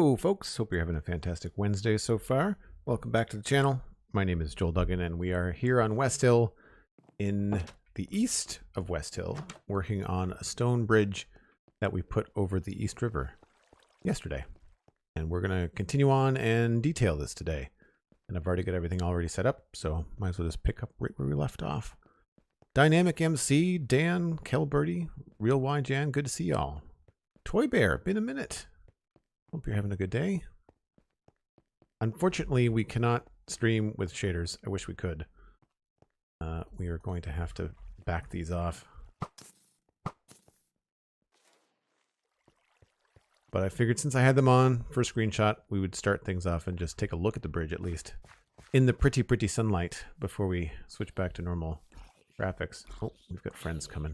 Hello folks, hope you're having a fantastic Wednesday so far. Welcome back to the channel. My name is Joel Duggan and we are here on West Hill in the east of West Hill working on a stone bridge that we put over the East River yesterday. And we're going to continue on and detail this today. And I've already got everything already set up, so might as well just pick up right where we left off. Dynamic MC, Dan, Kelberty, Real Y Jan, good to see y'all. Toy Bear, been a minute. Hope you're having a good day. Unfortunately, we cannot stream with shaders. I wish we could. We are going to have to back these off. But I figured since I had them on for a screenshot, we would start things off and just take a look at the bridge at least. In the pretty sunlight before we switch back to normal graphics. Oh, we've got friends coming.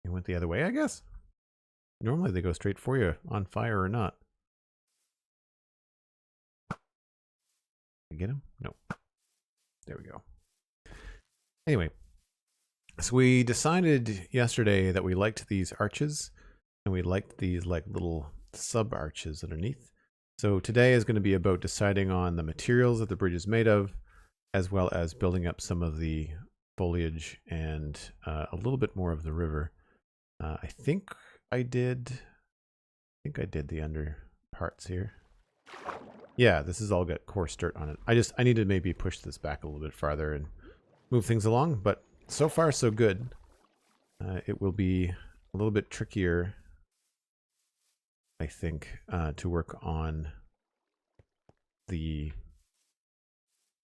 You went the other way, I guess? Normally they go straight for you, on fire or not. Get him? No. There we go. Anyway, so we decided yesterday that we liked these arches, and we liked these like little sub-arches underneath. So today is going to be about deciding on the materials that the bridge is made of, as well as building up some of the foliage and a little bit more of the river. I think I did the under parts here. Yeah, this has all got coarse dirt on it. I need to maybe push this back a little bit farther and move things along, but so far so good. It will be a little bit trickier, I think, to work on the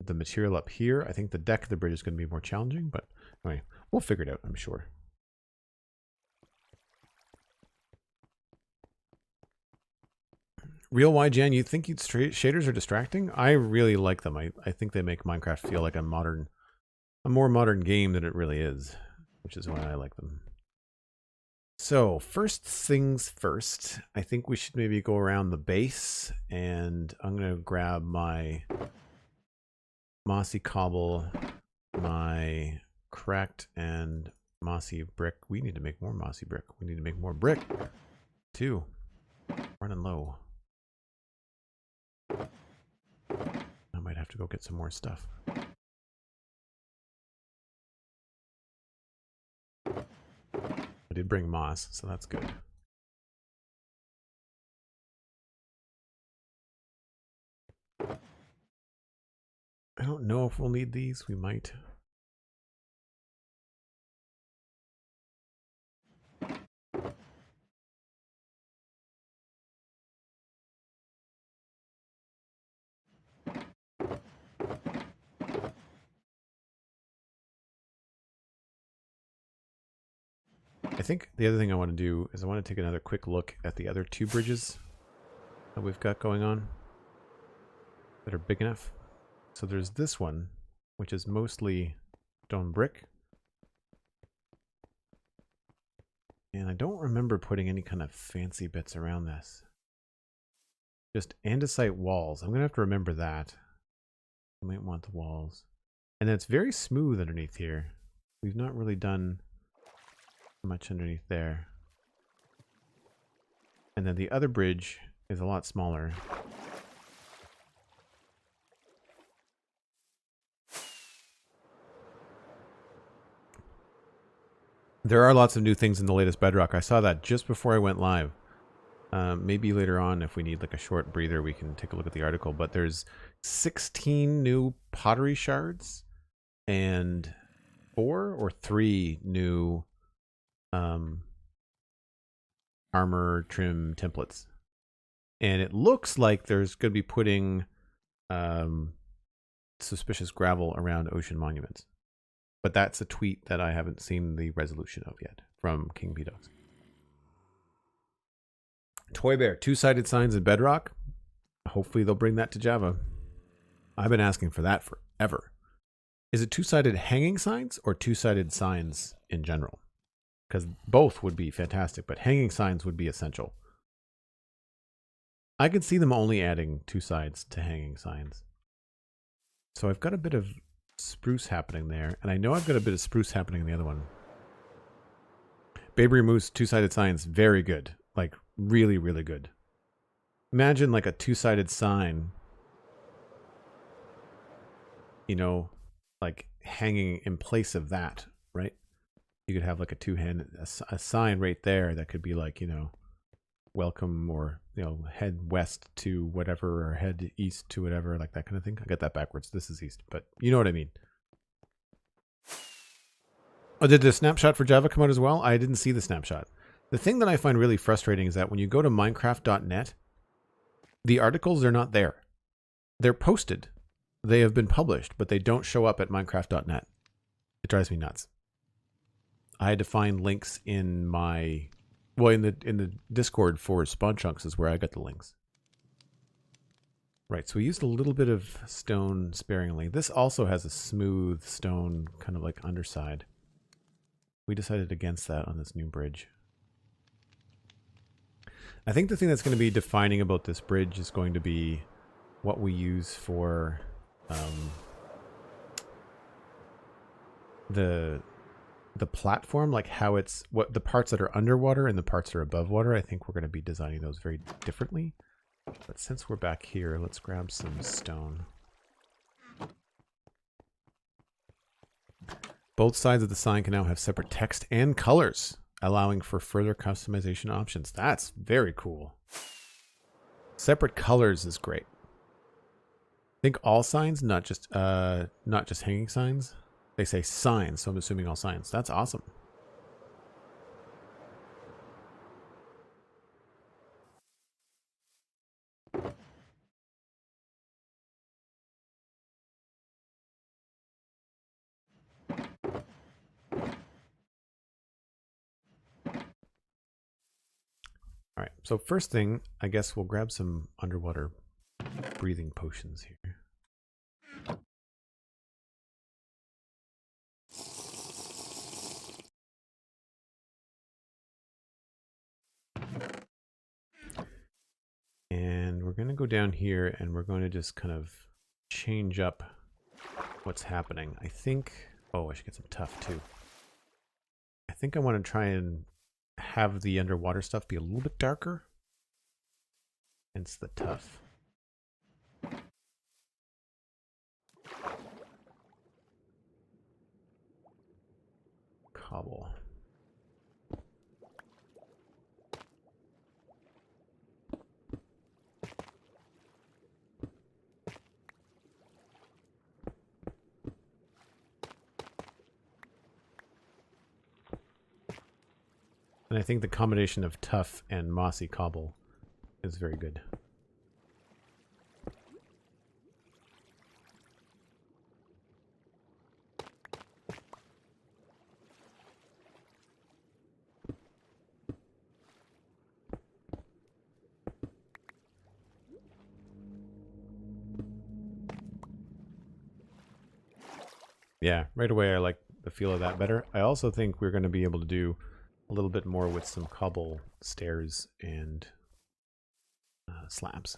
material up here. I think the deck of the bridge is going to be more challenging, but anyway, we'll figure it out, I'm sure. Real YGen, you think shaders are distracting? I really like them. I think they make Minecraft feel like a more modern game than it really is, which is why I like them. So first things first, I think we should maybe go around the base, and I'm going to grab my mossy cobble, my cracked and mossy brick. We need to make more mossy brick. We need to make more brick too. Running low. I might have to go get some more stuff. I did bring moss, so that's good. I don't know if we'll need these. We might. I think the other thing I want to do is I want to take another quick look at the other two bridges that we've got going on that are big enough. So there's this one, which is mostly stone brick. And I don't remember putting any kind of fancy bits around this. Just andesite walls. I'm going to have to remember that. I might want the walls. And then it's very smooth underneath here. We've not really done much underneath there. And then the other bridge is a lot smaller. There are lots of new things in the latest Bedrock. I saw that just before I went live. Maybe later on, if we need like a short breather, we can take a look at the article. But there's 16 new pottery shards and 4 or 3 new armor trim templates, and it looks like there's going to be putting suspicious gravel around ocean monuments, but that's a tweet that I haven't seen the resolution of yet from King P-Dogs. Toy Bear, 2-sided signs in Bedrock. Hopefully they'll bring that to Java. I've been asking for that forever. Is it 2-sided hanging signs or 2-sided signs in general? Because both would be fantastic, but hanging signs would be essential. I could see them only adding 2 sides to hanging signs. So I've got a bit of spruce happening there, and I know I've got a bit of spruce happening in the other one. Baby Moose 2-sided signs, very good. Like really, really good. Imagine like a two-sided sign, you know, like hanging in place of that, right? You could have like a sign right there that could be like, you know, welcome, or, you know, head west to whatever, or head east to whatever, like that kind of thing. I got that backwards. This is east, but you know what I mean. Oh, did the snapshot for Java come out as well? I didn't see the snapshot. The thing that I find really frustrating is that when you go to Minecraft.net, the articles are not there. They're posted. They have been published, but they don't show up at Minecraft.net. It drives me nuts. I had to find links in my, well, in the Discord for Spawn Chunks is where I got the links. Right, so we used a little bit of stone sparingly. This also has a smooth stone kind of like underside. We decided against that on this new bridge. I think the thing that's going to be defining about this bridge is going to be what we use for the platform, like how it's, what the parts that are underwater and the parts that are above water. I think we're going to be designing those very differently. But since we're back here, let's grab some stone. Both sides of the sign can now have separate text and colors, allowing for further customization options. That's very cool. Separate colors is great. I think all signs, not just hanging signs. They say signs, so I'm assuming all signs. That's awesome. All right, so first thing, I guess we'll grab some underwater breathing potions here. And we're going to go down here and we're going to just kind of change up what's happening. I think, oh, I should get some tuff too. I think I want to try and have the underwater stuff be a little bit darker. Hence the tuff. Cobble. And I think the combination of tuff and mossy cobble is very good. Yeah, right away I like the feel of that better. I also think we're going to be able to do a little bit more with some cobble stairs and slabs.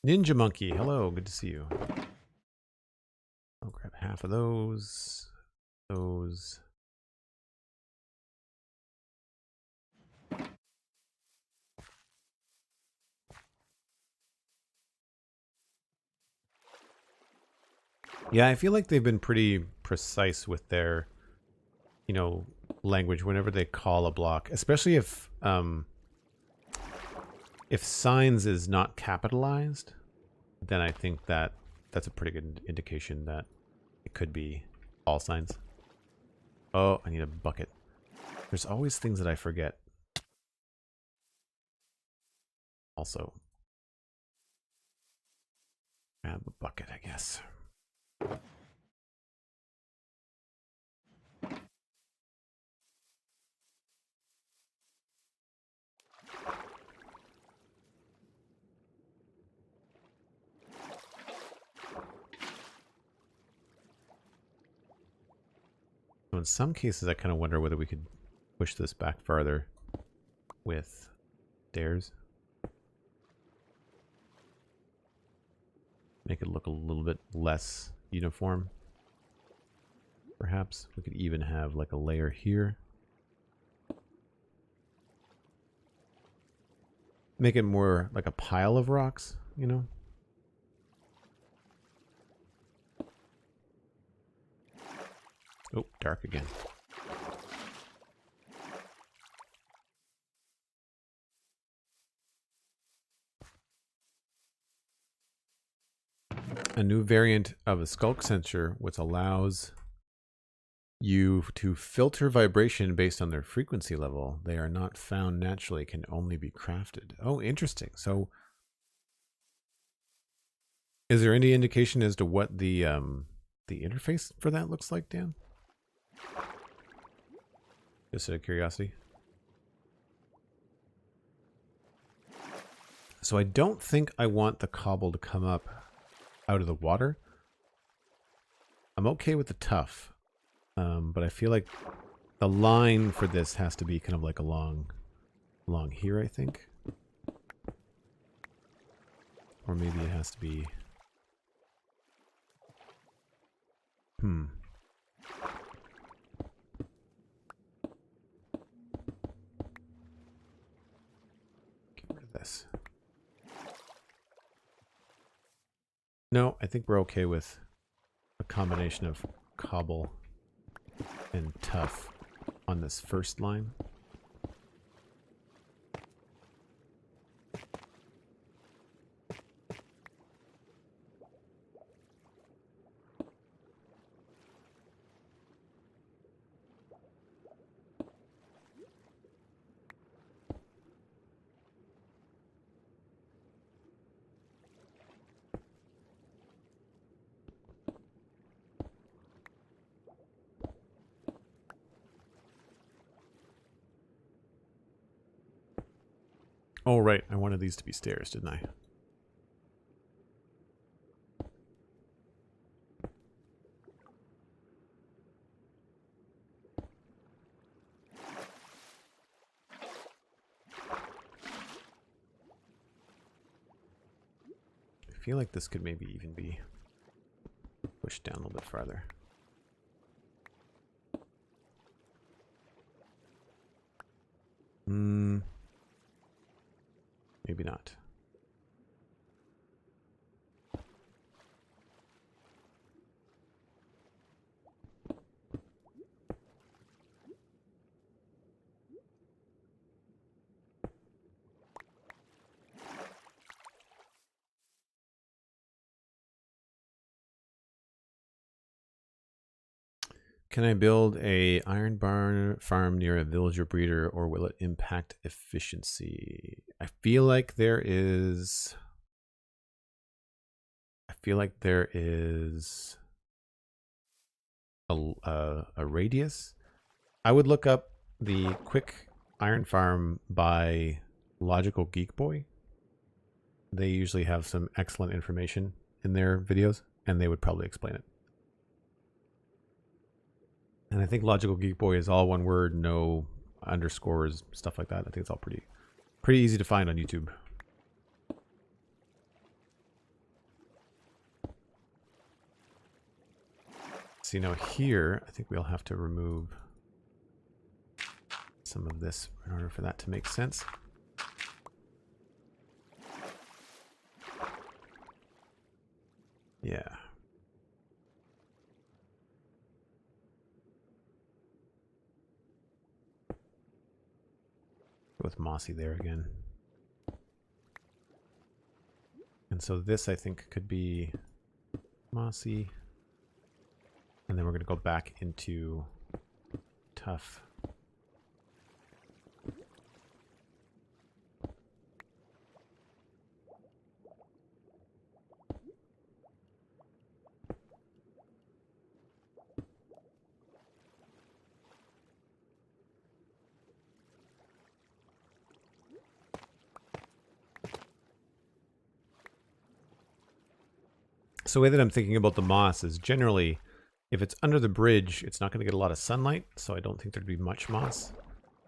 Ninja Monkey, hello, good to see you. I'll grab half of those. Those. Yeah, I feel like they've been pretty precise with their, you know, language whenever they call a block, especially if signs is not capitalized, then I think that that's a pretty good indication that it could be all signs. Oh, I need a bucket. There's always things that I forget. Also, grab a bucket, I guess. So in some cases, I kind of wonder whether we could push this back farther with stairs. Make it look a little bit less uniform. Perhaps we could even have like a layer here. make it more like a pile of rocks, you know? Oh, dark again. A new variant of a skulk sensor which allows you to filter vibration based on their frequency level. They are not found naturally, can only be crafted. Oh, interesting. So is there any indication as to what the interface for that looks like, Dan? Just out of curiosity. So I don't think I want the cobble to come up out of the water. I'm okay with the tuff, but I feel like the line for this has to be kind of like along here, I think. Or maybe it has to be... Get rid of this. No, I think we're okay with a combination of cobble and tuff on this first line. Oh, right. I wanted these to be stairs, didn't I? I feel like this could maybe even be pushed down a little bit farther. Maybe not. Can I build a iron barn farm near a villager breeder, or will it impact efficiency? I feel like there is a radius. I would look up the quick iron farm by Logical Geek Boy. They usually have some excellent information in their videos, and they would probably explain it. And I think Logical Geek Boy is all one word, no underscores, stuff like that. I think it's all pretty easy to find on YouTube. See, now here, I think we'll have to remove some of this in order for that to make sense. Yeah. With mossy there again. And so this, I think, could be mossy. And then we're going to go back into tough. So the way that I'm thinking about the moss is generally, if it's under the bridge, it's not going to get a lot of sunlight, so I don't think there'd be much moss.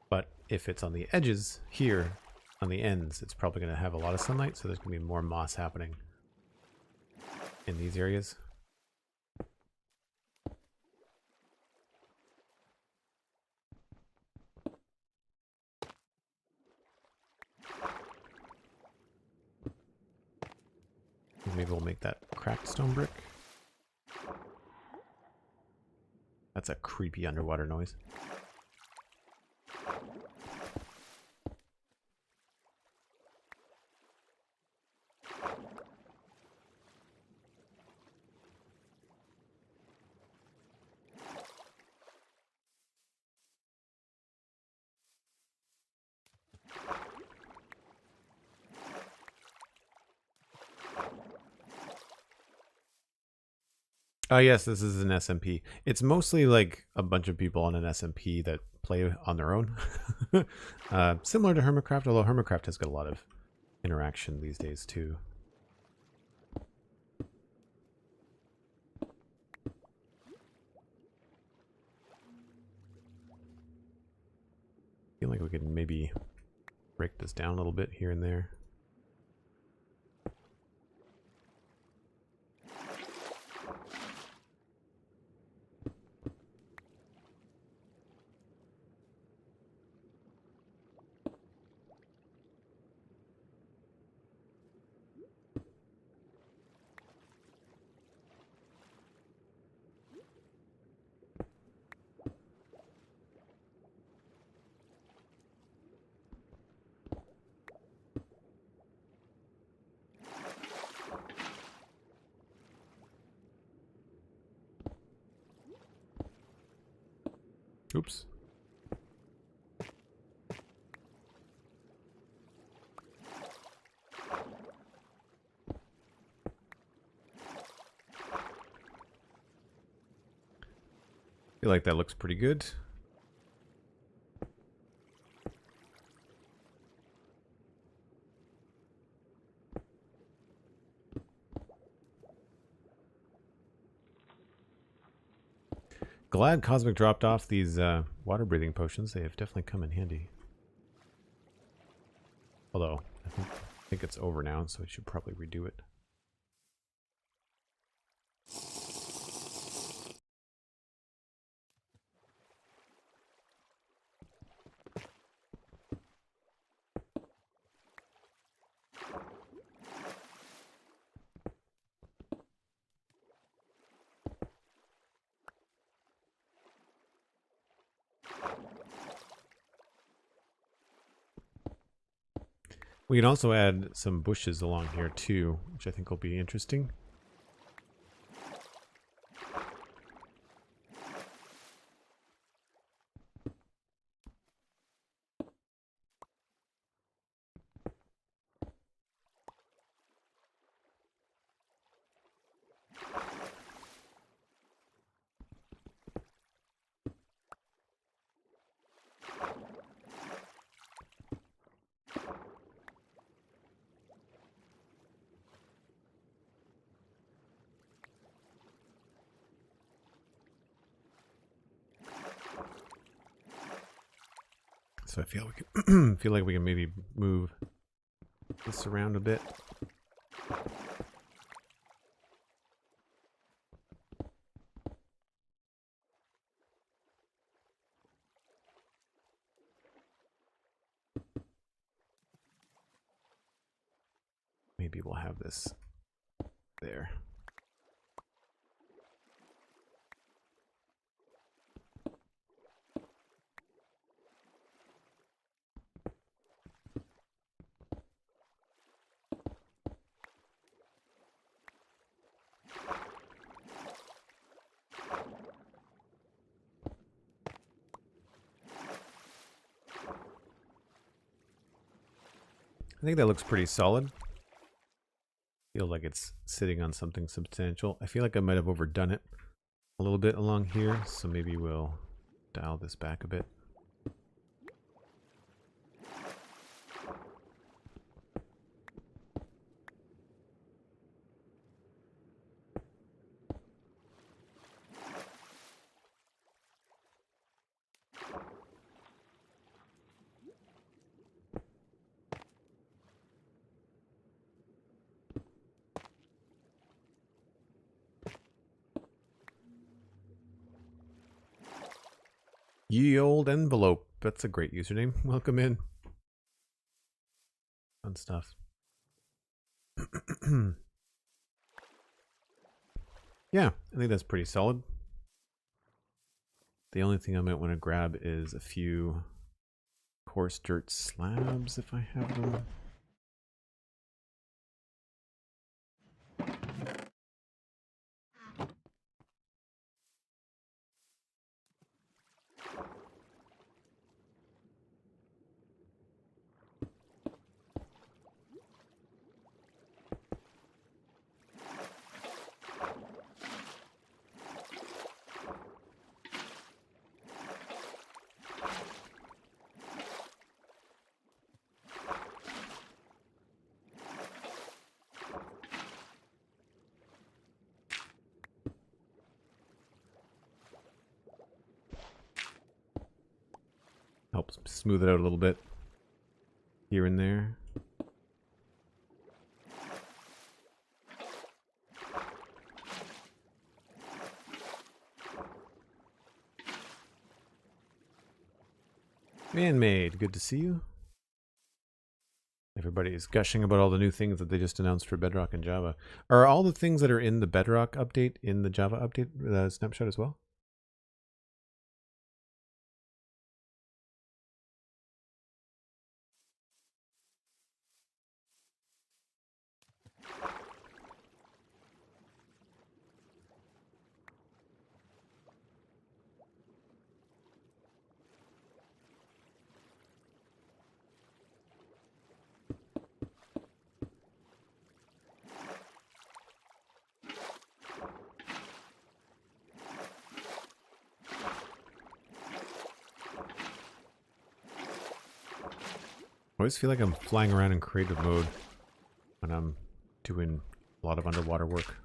But if it's on the edges here, on the ends, it's probably going to have a lot of sunlight, so there's going to be more moss happening in these areas. maybe we'll make that cracked stone brick. That's a creepy underwater noise. Oh yes, this is an SMP. It's mostly like a bunch of people on an SMP that play on their own. Similar to Hermitcraft, although Hermitcraft has got a lot of interaction these days too. I feel like we could maybe break this down a little bit here and there. Oops. Feel like that looks pretty good. Glad Cosmic dropped off these water breathing potions. They have definitely come in handy. Although, I think it's over now, so I should probably redo it. We can also add some bushes along here too, which I think will be interesting. So I feel we can feel like we can maybe move this around a bit. Maybe we'll have this there. I think that looks pretty solid. Feel like it's sitting on something substantial. I feel like I might have overdone it a little bit along here, so maybe we'll dial this back a bit. Ye old envelope. That's a great username. Welcome in. Fun stuff. Yeah, I think that's pretty solid. The only thing I might want to grab is a few coarse dirt slabs if I have them. Helps smooth it out a little bit here and there. Man-made, good to see you. Everybody's gushing about all the new things that they just announced for Bedrock and Java. Are all the things that are in the Bedrock update in the Java update snapshot as well? I always feel like I'm flying around in creative mode when I'm doing a lot of underwater work.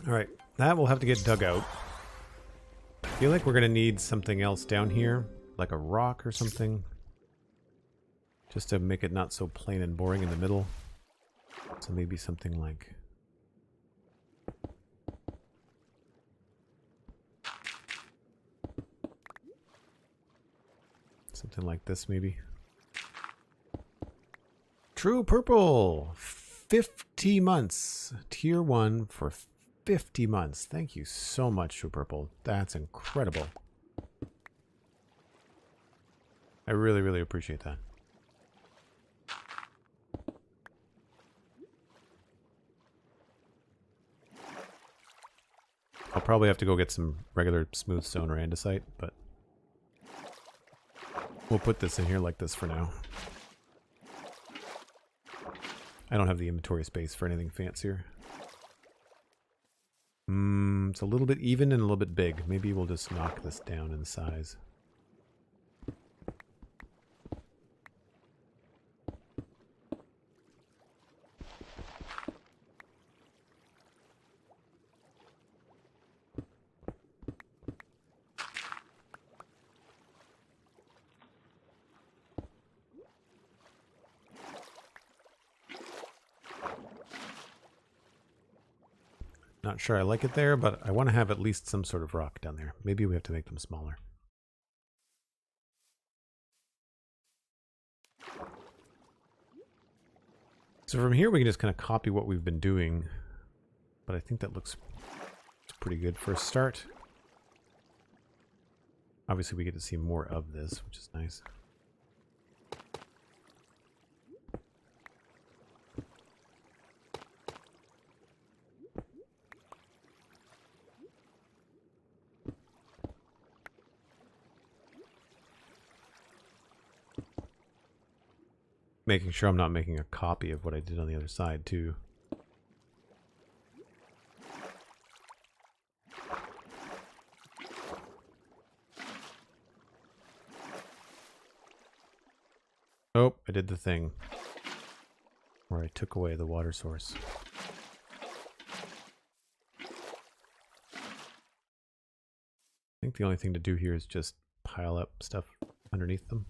Alright, that will have to get dug out. I feel like we're going to need something else down here, like a rock or something. Just to make it not so plain and boring in the middle. So maybe something like... something like this, maybe. True Purple! 50 months. Tier 1 for 50 months. Thank you so much, True Purple. That's incredible. I really, really appreciate that. I'll probably have to go get some regular smooth stone or andesite, but we'll put this in here like this for now. I don't have the inventory space for anything fancier. It's a little bit even and a little bit big. Maybe we'll just knock this down in size. Not sure I like it there, but I want to have at least some sort of rock down there. Maybe we have to make them smaller. So from here we can just kind of copy what we've been doing, but I think that looks pretty good for a start. Obviously we get to see more of this, which is nice. Making sure I'm not making a copy of what I did on the other side, too. Oh, I did the thing. Or I took away the water source. I think the only thing to do here is just pile up stuff underneath them.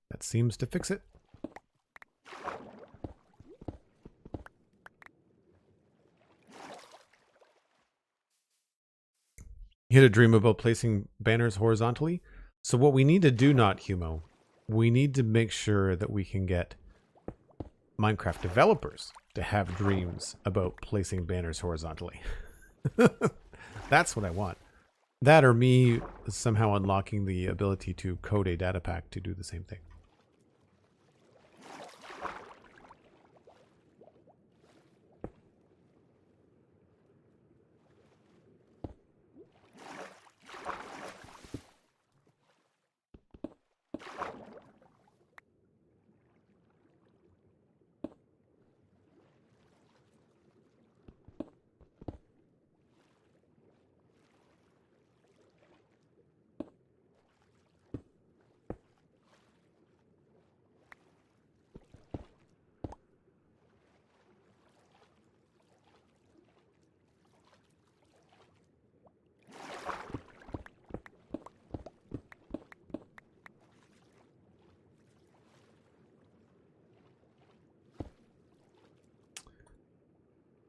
That seems to fix it. You had a dream about placing banners horizontally? So what we need to do, not Humo, we need to make sure that we can get Minecraft developers to have dreams about placing banners horizontally. That's what I want. That or me somehow unlocking the ability to code a data pack to do the same thing.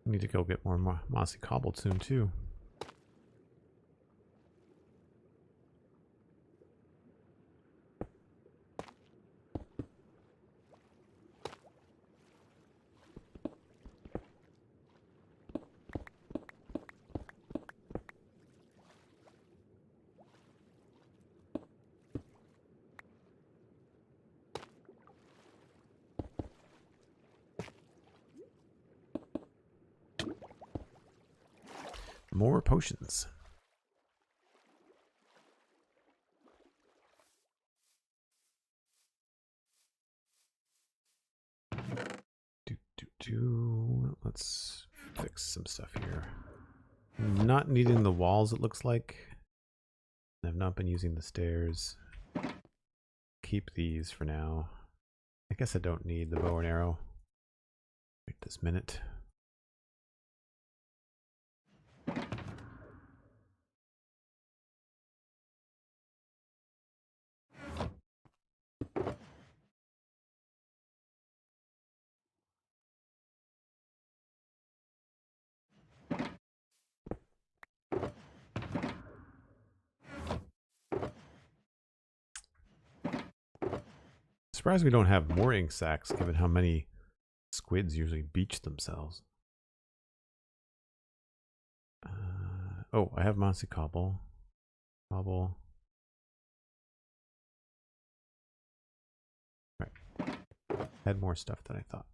Need to go get more mossy cobbled soon too. More potions. Let's fix some stuff here. Not needing the walls, it looks like. I've not been using the stairs. Keep these for now. I guess I don't need the bow and arrow. Wait this minute. Surprised we don't have more ink sacs, given how many squids usually beach themselves. Oh, I have mossy cobble. Cobble. Right. Had more stuff than I thought.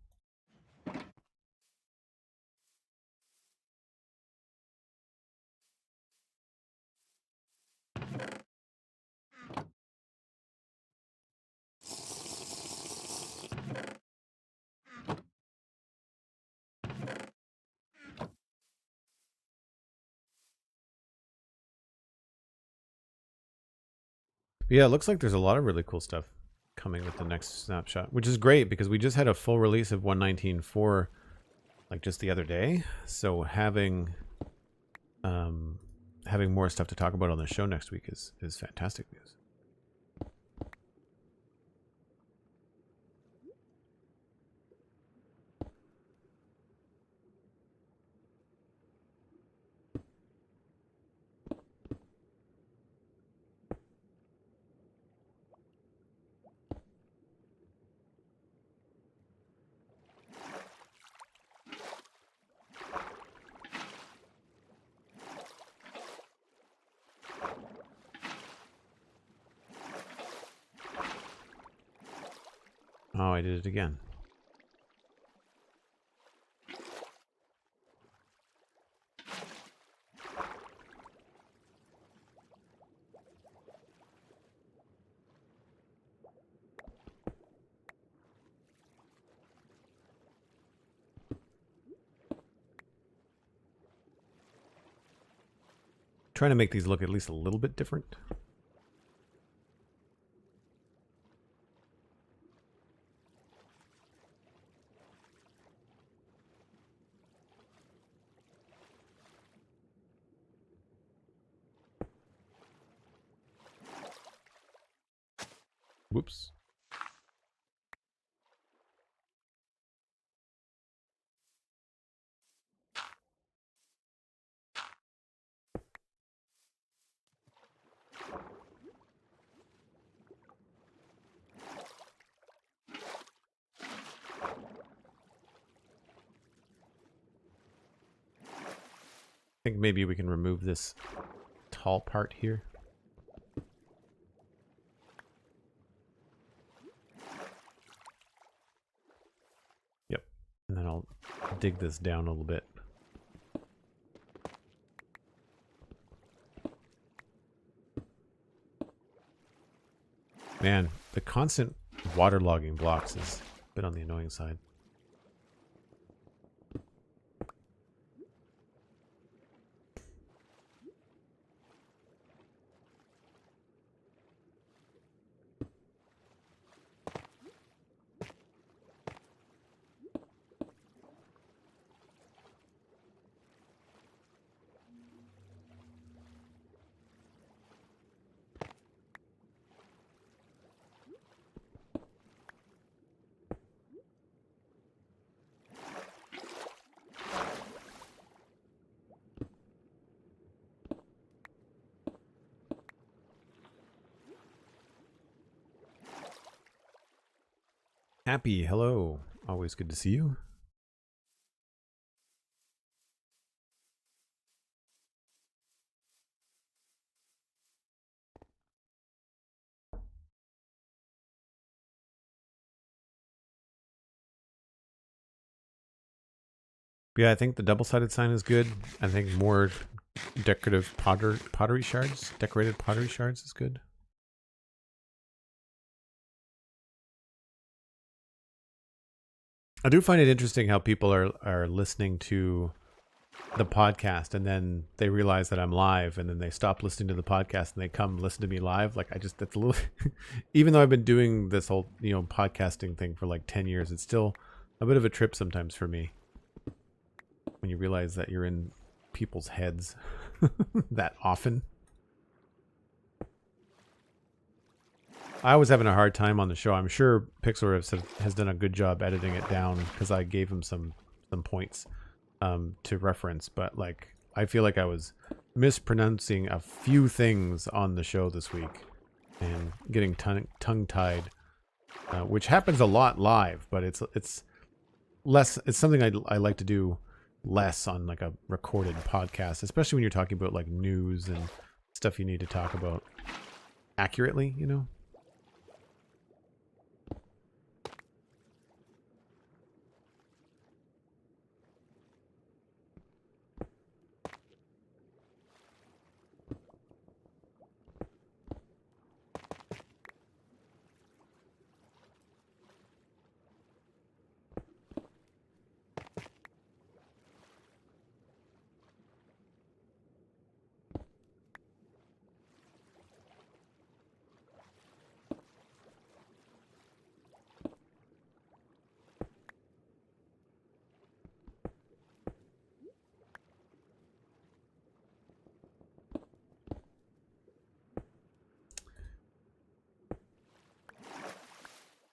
Yeah, it looks like there's a lot of really cool stuff coming with the next snapshot, which is great because we just had a full release of 119.4 like just the other day. So having more stuff to talk about on the show next week is fantastic news. Oh, I did it again. trying to make these look at least a little bit different. Whoops. I think maybe we can remove this tall part here. Yep. And then I'll dig this down a little bit. Man, the constant waterlogging blocks is a bit on the annoying side. Happy, hello. Always good to see you. Yeah, I think the double-sided sign is good. I think more decorative pottery shards, decorated pottery shards is good. I do find it interesting how people are listening to the podcast and then they realize that I'm live and then they stop listening to the podcast and they come listen to me live. Like that's a little, even though I've been doing this whole, podcasting thing for like 10 years, it's still a bit of a trip sometimes for me when you realize that you're in people's heads that often. I was having a hard time on the show. I'm sure Pixel has done a good job editing it down because I gave him some points to reference, but like I feel like I was mispronouncing a few things on the show this week and getting tongue-tied, which happens a lot live, but it's less. It's something I like to do less on like a recorded podcast, especially when you're talking about like news and stuff you need to talk about accurately,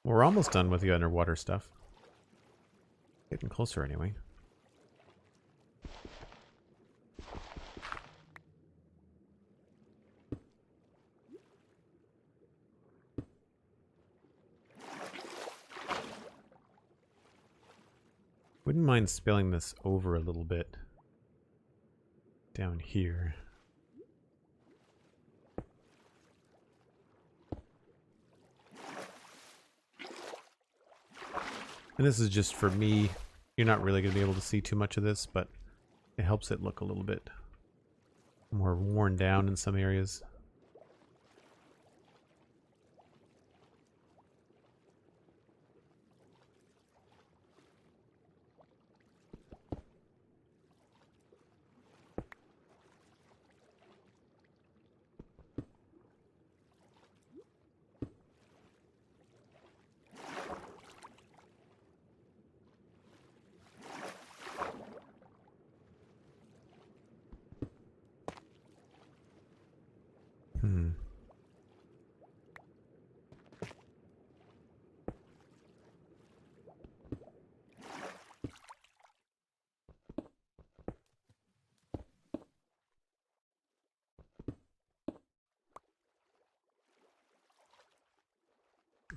We're almost done with the underwater stuff. Getting closer anyway. Wouldn't mind spilling this over a little bit down here. And this is just for me. You're not really going to be able to see too much of this, but it helps it look a little bit more worn down in some areas.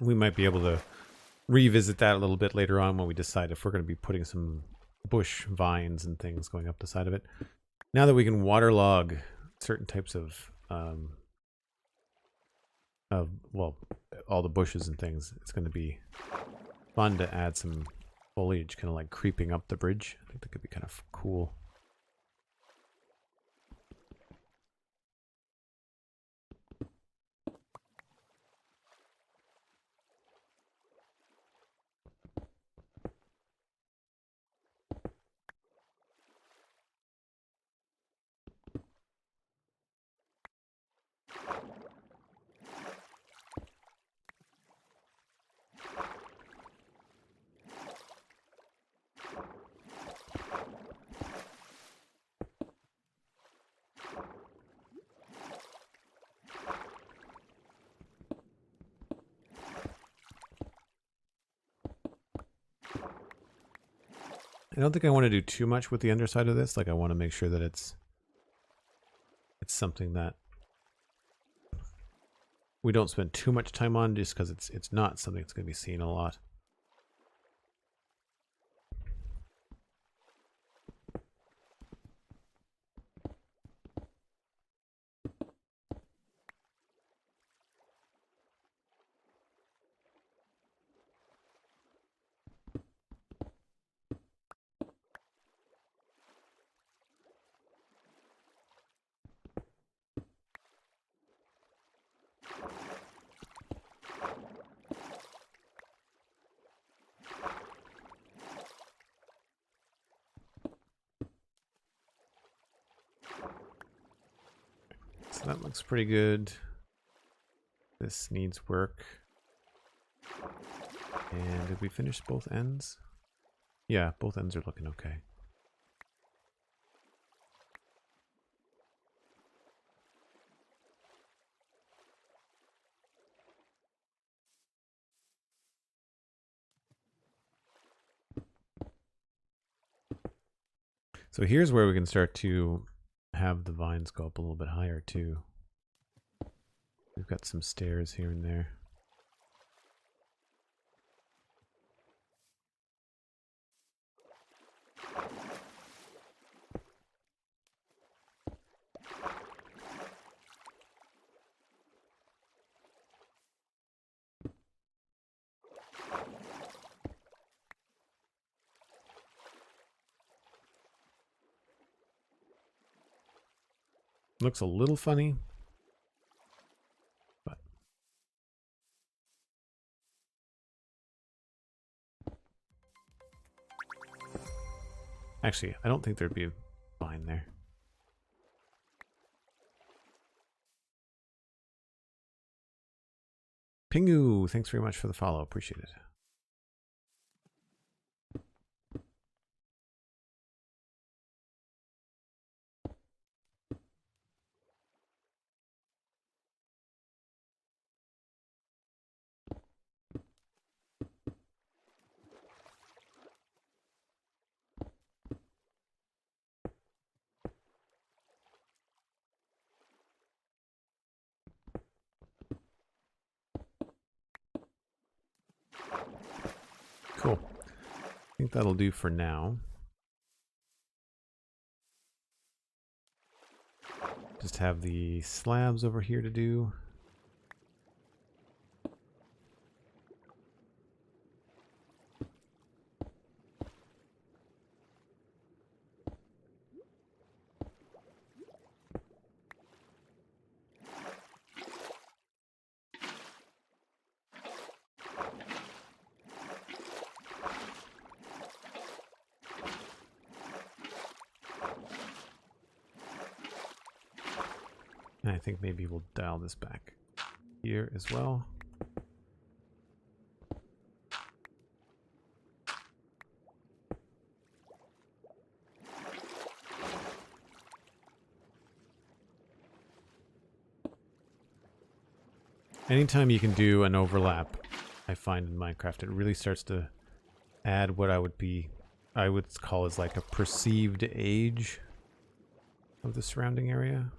We might be able to revisit that a little bit later on when we decide if we're going to be putting some bush vines and things going up the side of it. Now that we can waterlog certain types of well, all the bushes and things, it's going to be fun to add some foliage kind of like creeping up the bridge. I think that could be kind of cool. I don't think I want to do too much with the underside of this. Like, I want to make sure that it's something that we don't spend too much time on, just because it's not something that's going to be seen a lot. So that looks pretty good. This needs work. And did we finish both ends? Yeah, both ends are looking okay. So here's where we can start to have the vines go up a little bit higher too. We've got some stairs here and there. Looks a little funny, but actually, I don't think there'd be a vine there. Pingu, thanks very much for the follow. Appreciate it. Cool. I think that'll do for now. Just have the slabs over here to do. And I think maybe we'll dial this back here as well. Anytime you can do an overlap, I find in Minecraft, it really starts to add what I would call as like a perceived age of the surrounding area.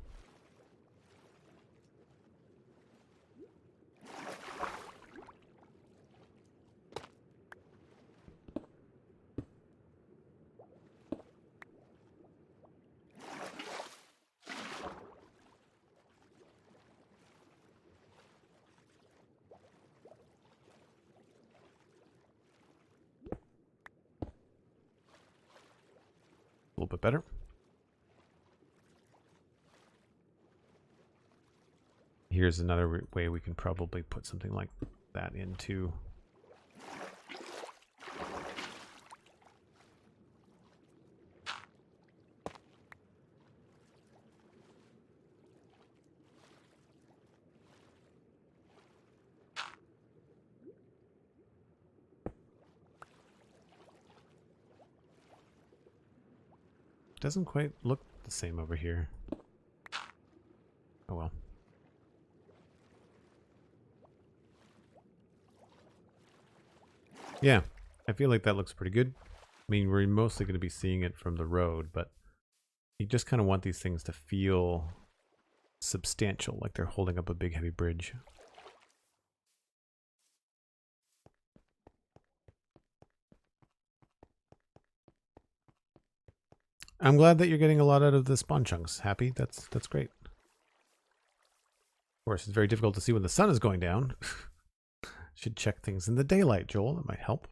bit better. Here's another way we can probably put something like that into. Doesn't quite look the same over here. Oh well. Yeah, I feel like that looks pretty good. I mean, we're mostly going to be seeing it from the road, but you just kind of want these things to feel substantial, like they're holding up a big heavy bridge. I'm glad that you're getting a lot out of the spawn chunks. Happy? That's great. Of course, it's very difficult to see when the sun is going down. Should check things in the daylight, Joel. That might help.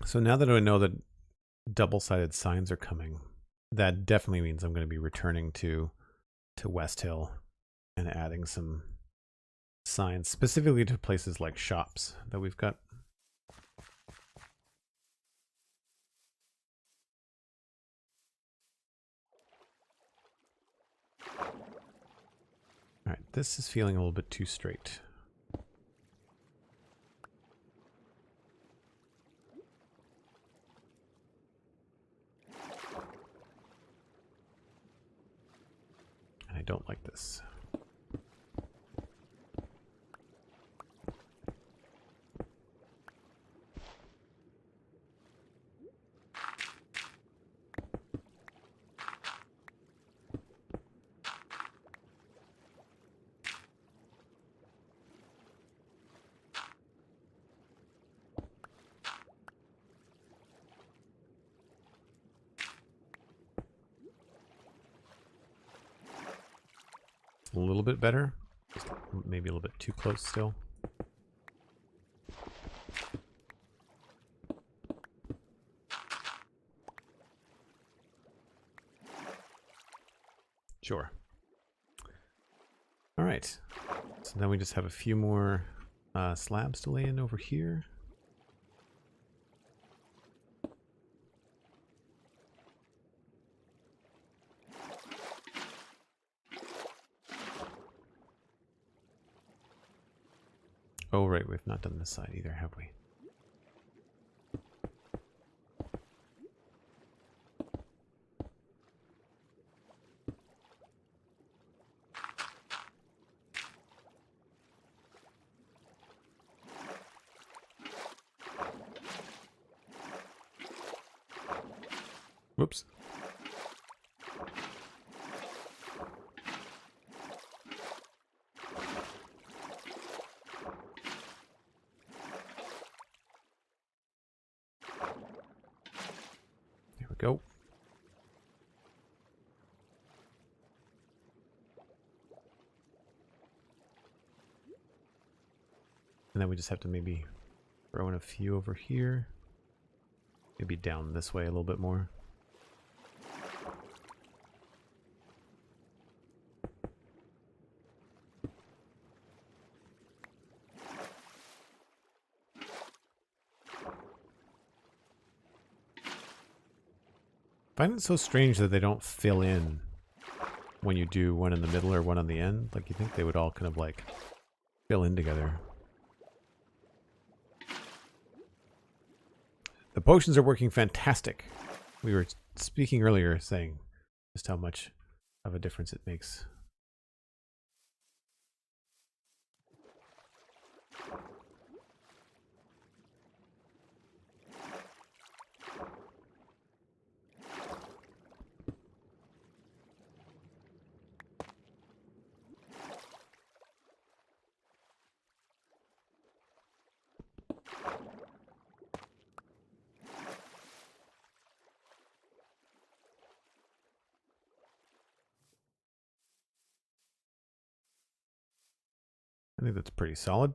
So now that I know that double-sided signs are coming, that definitely means I'm going to be returning to West Hill and adding some signs, specifically to places like shops that we've got. All right, this is feeling a little bit too straight. And I don't like this. A little bit better. Just maybe a little bit too close still. Sure. All right. So then we just have a few more slabs to lay in over here. Oh, right, we've not done this side either, have we? Whoops. There we go. And then we just have to maybe throw in a few over here. Maybe down this way a little bit more. I find it so strange that they don't fill in when you do one in the middle or one on the end. Like, you think they would all kind of like fill in together. The potions are working fantastic. We were speaking earlier saying just how much of a difference it makes. I think that's pretty solid.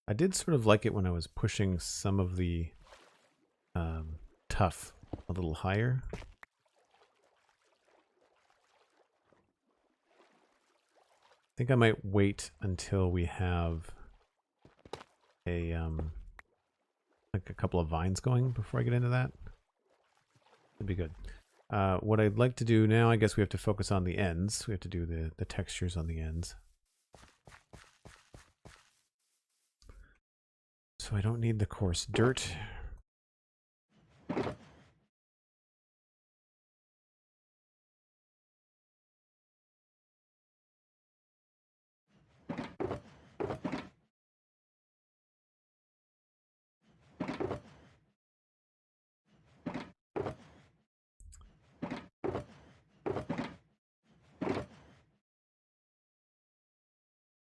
I did sort of like it when I was pushing some of the tuff a little higher. I think I might wait until we have a like a couple of vines going before I get into that. That'd be good. What I'd like to do now, I guess we have to focus on the ends. We have to do the textures on the ends. So I don't need the coarse dirt.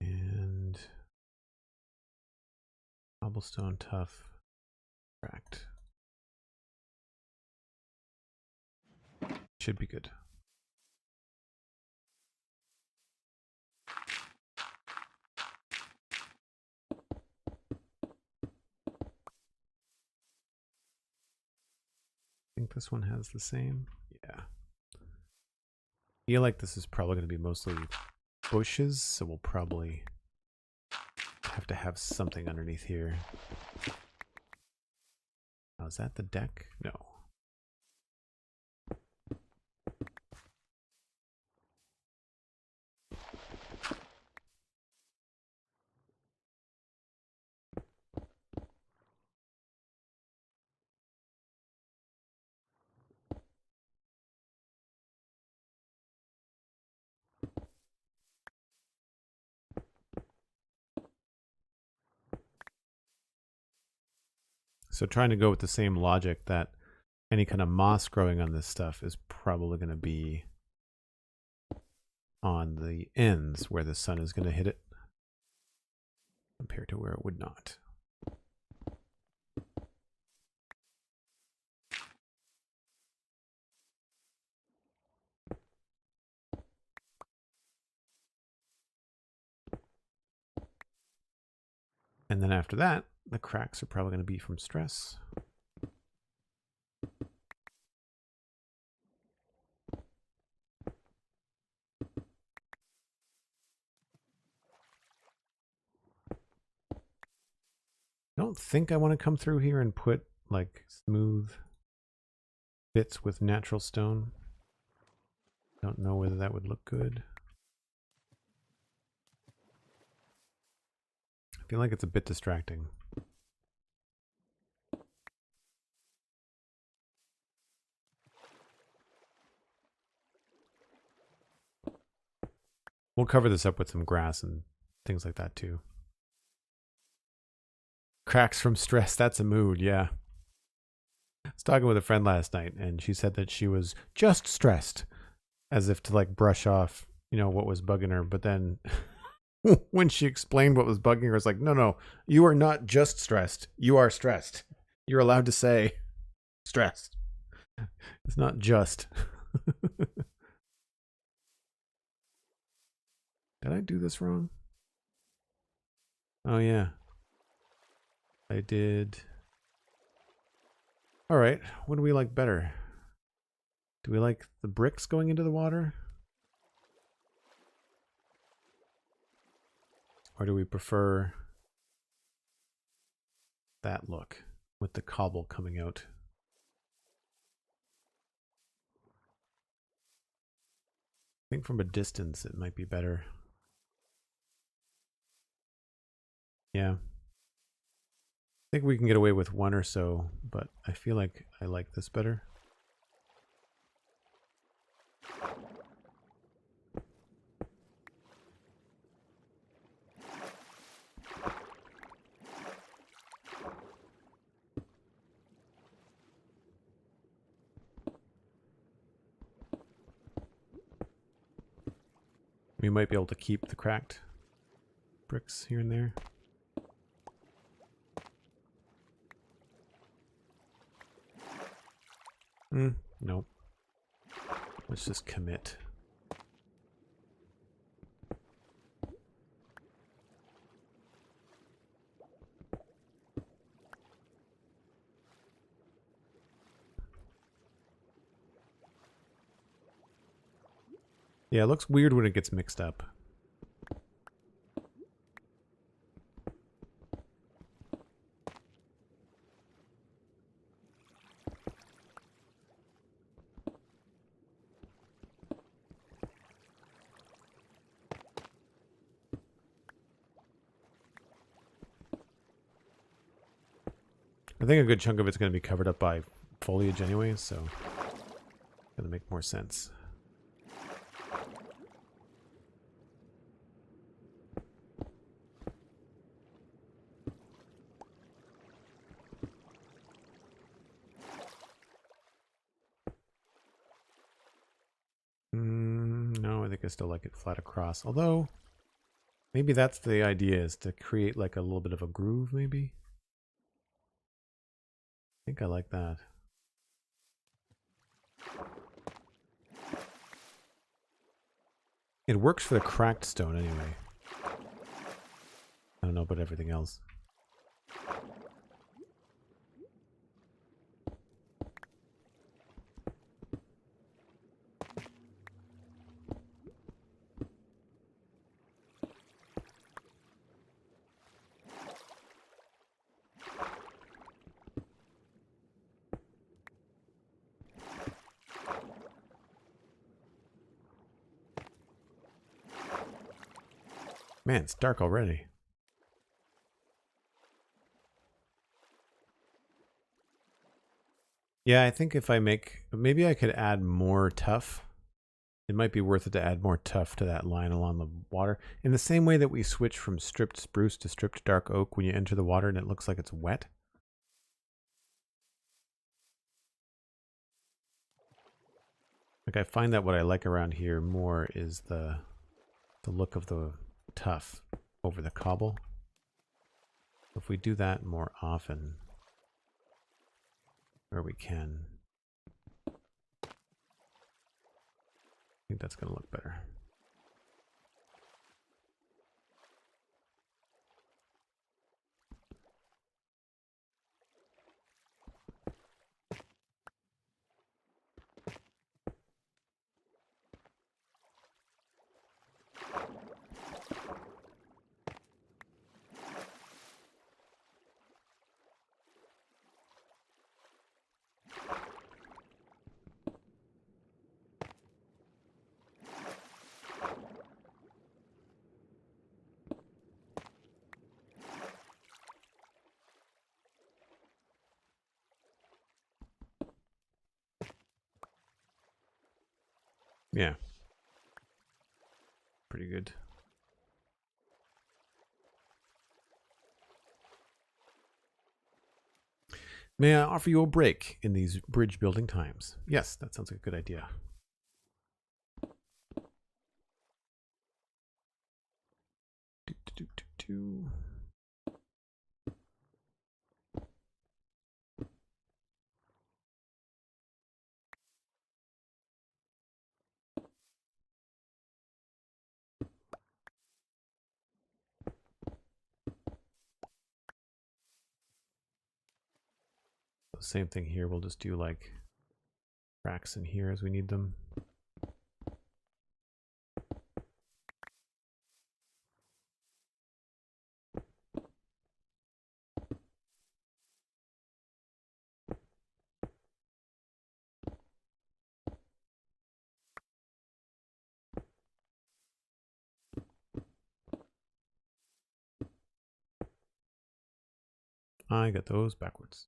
And cobblestone tough, cracked. Should be good. I think this one has the same. Yeah. I feel like this is probably going to be mostly bushes, so we'll probably have to have something underneath here. Oh, is that the deck? No. So trying to go with the same logic that any kind of moss growing on this stuff is probably going to be on the ends where the sun is going to hit it compared to where it would not. And then after that, the cracks are probably going to be from stress. I don't think I want to come through here and put like smooth bits with natural stone. Don't know whether that would look good. I feel like it's a bit distracting. We'll cover this up with some grass and things like that too. Cracks from stress, that's a mood, yeah. I was talking with a friend last night and she said that she was just stressed, as if to like brush off, you know, what was bugging her. But then when she explained what was bugging her, it's like, no, you are not just stressed. You are stressed. You're allowed to say stressed. It's not just. Did I do this wrong? Oh, yeah. I did. All right. What do we like better? Do we like the bricks going into the water? Or do we prefer that look with the cobble coming out? I think from a distance it might be better. Yeah. I think we can get away with one or so, but I feel like I like this better. We might be able to keep the cracked bricks here and there. Nope. Let's just commit. Yeah, it looks weird when it gets mixed up. I think a good chunk of it's going to be covered up by foliage anyway, so it's going to make more sense. No, I think I still like it flat across. Although, maybe that's the idea, is to create like a little bit of a groove, maybe? I think I like that. It works for the cracked stone anyway. I don't know about everything else. Man, it's dark already. Yeah, I think if I make... Maybe I could add more tuff. It might be worth it to add more tuff to that line along the water. In the same way that we switch from stripped spruce to stripped dark oak when you enter the water and it looks like it's wet. Like, I find that what I like around here more is the look of the tuff over the cobble. If we do that more often, where we can, I think that's going to look better. Yeah. Pretty good. May I offer you a break in these bridge building times? Yes, that sounds like a good idea. Same thing here. We'll just do like cracks in here as we need them. I got those backwards.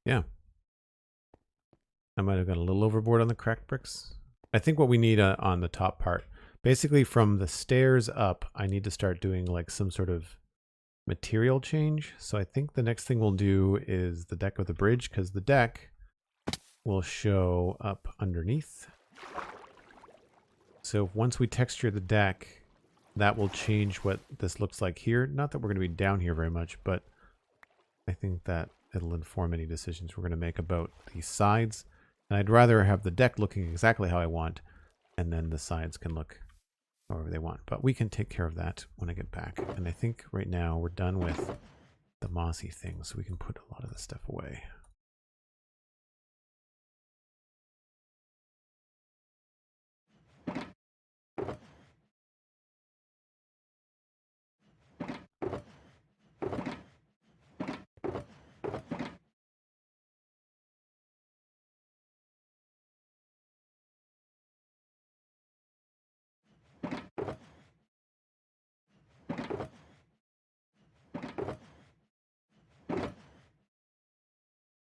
Yeah. I might have gone a little overboard on the cracked bricks. I think what we need on the top part, basically from the stairs up, I need to start doing like some sort of material change. So I think the next thing we'll do is the deck of the bridge, because the deck will show up underneath. So once we texture the deck, that will change what this looks like here. Not that we're going to be down here very much, but I think that it'll inform any decisions we're going to make about these sides. And I'd rather have the deck looking exactly how I want, and then the sides can look however they want. But we can take care of that when I get back. And I think right now we're done with the mossy thing, so we can put a lot of this stuff away.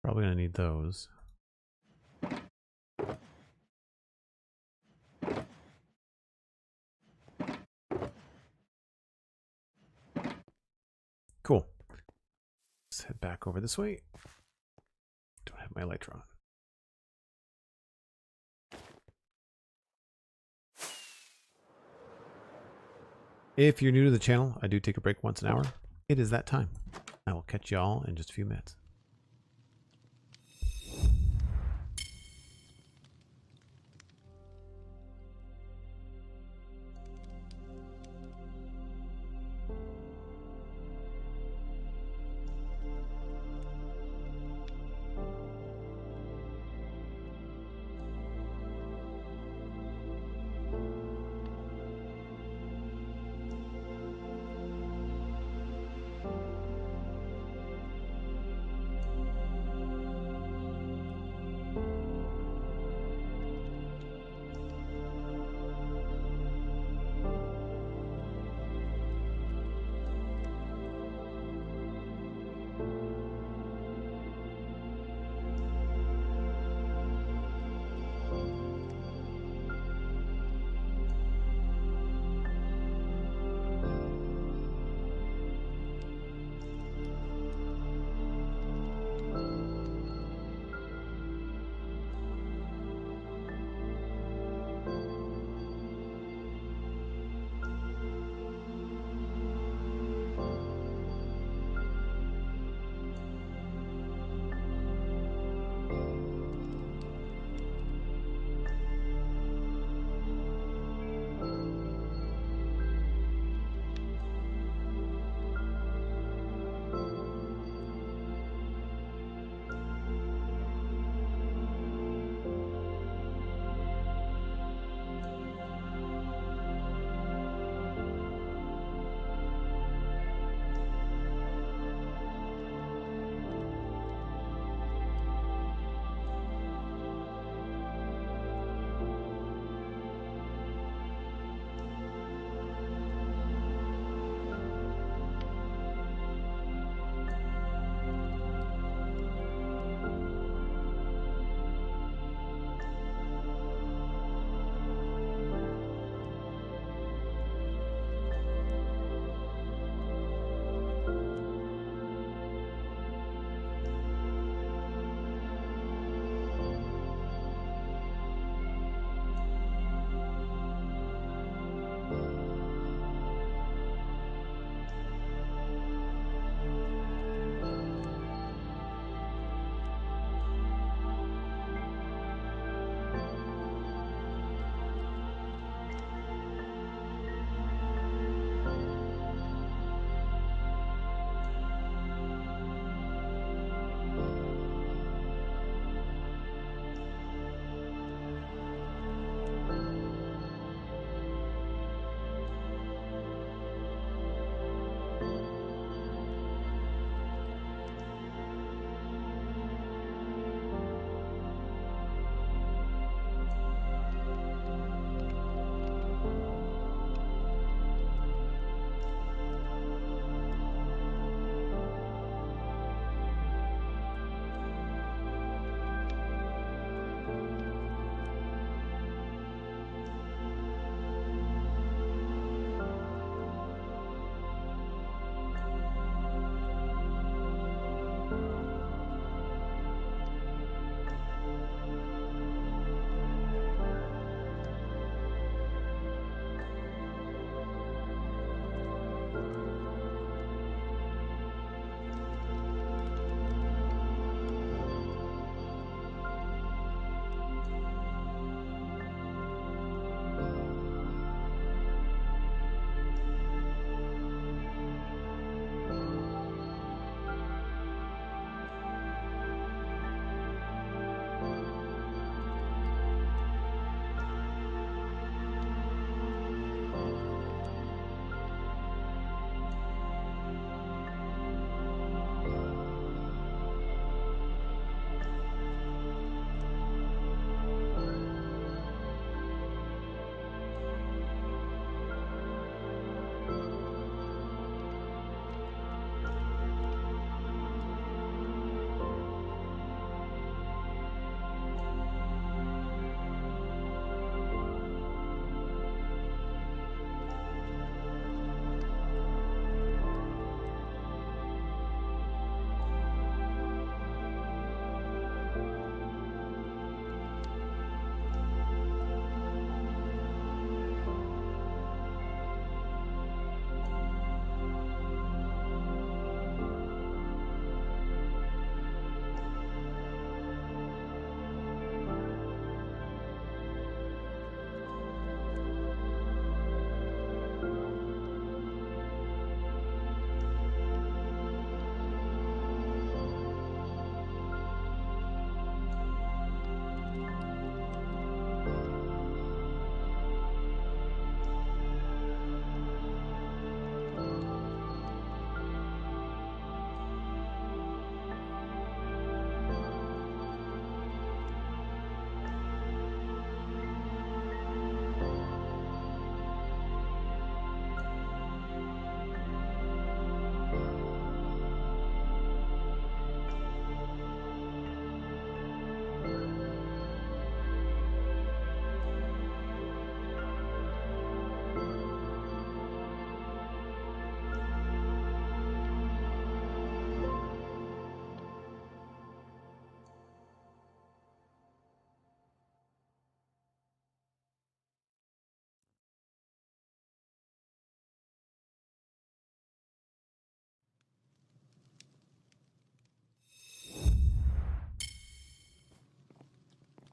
Probably gonna need those. Cool. Let's head back over this way. Don't have my lighter on. If you're new to the channel, I do take a break once an hour. It is that time. I will catch you all in just a few minutes.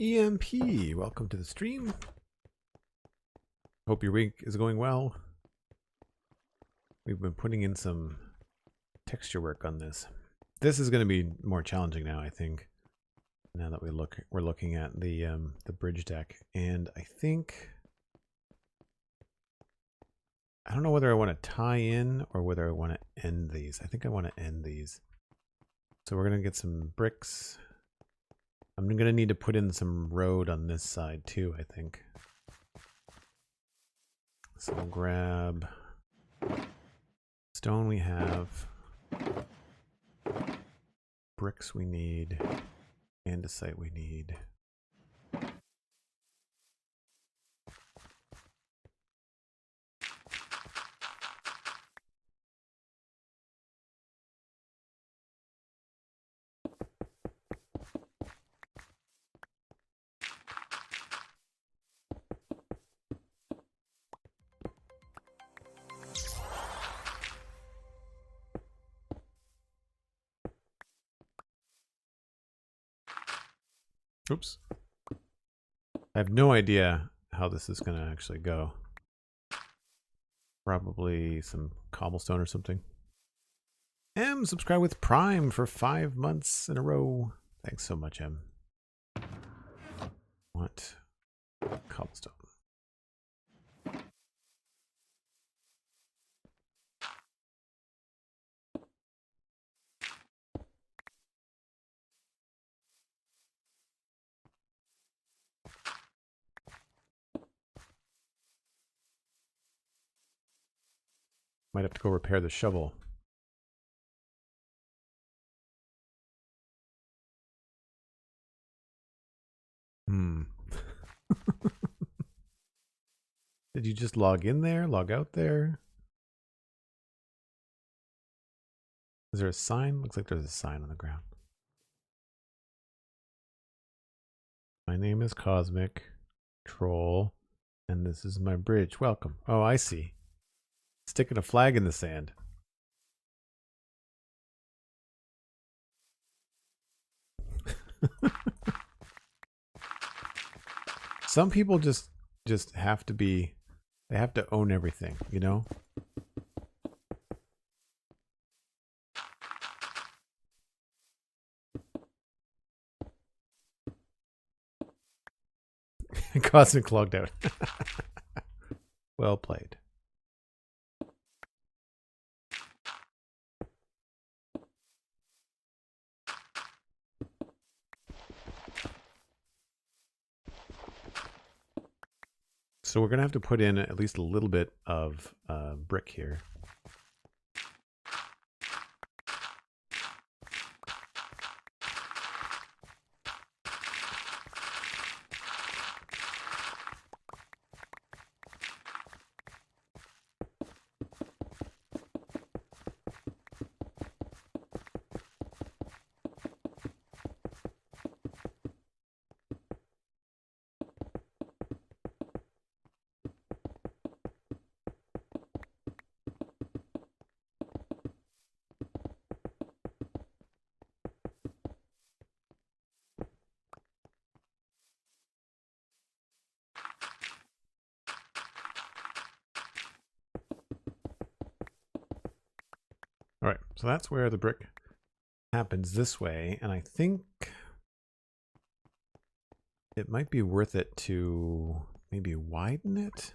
EMP, welcome to the stream. Hope your week is going well. We've been putting in some texture work on this. This is going to be more challenging now, I think. Now that we're looking at the bridge deck, and I think I don't know whether I want to tie in or whether I want to end these. I think I want to end these. So we're gonna get some bricks. I'm gonna need to put in some road on this side too, I think. So we'll grab stone we have, bricks we need, andesite we need. Oops. I have no idea how this is going to actually go. Probably some cobblestone or something. M, subscribe with Prime for 5 months in a row. Thanks so much, M. What? Cobblestone. Might have to go repair the shovel. Did you just log in there? Log out there? Is there a sign? Looks like there's a sign on the ground. My name is Cosmic Troll, and this is my bridge. Welcome. Oh, I see. Sticking a flag in the sand. Some people just have to be, they have to own everything, you know? Cosmic logged out. Well played. So we're going to have to put in at least a little bit of brick here. All right, so that's where the brick happens this way, and I think it might be worth it to maybe widen it.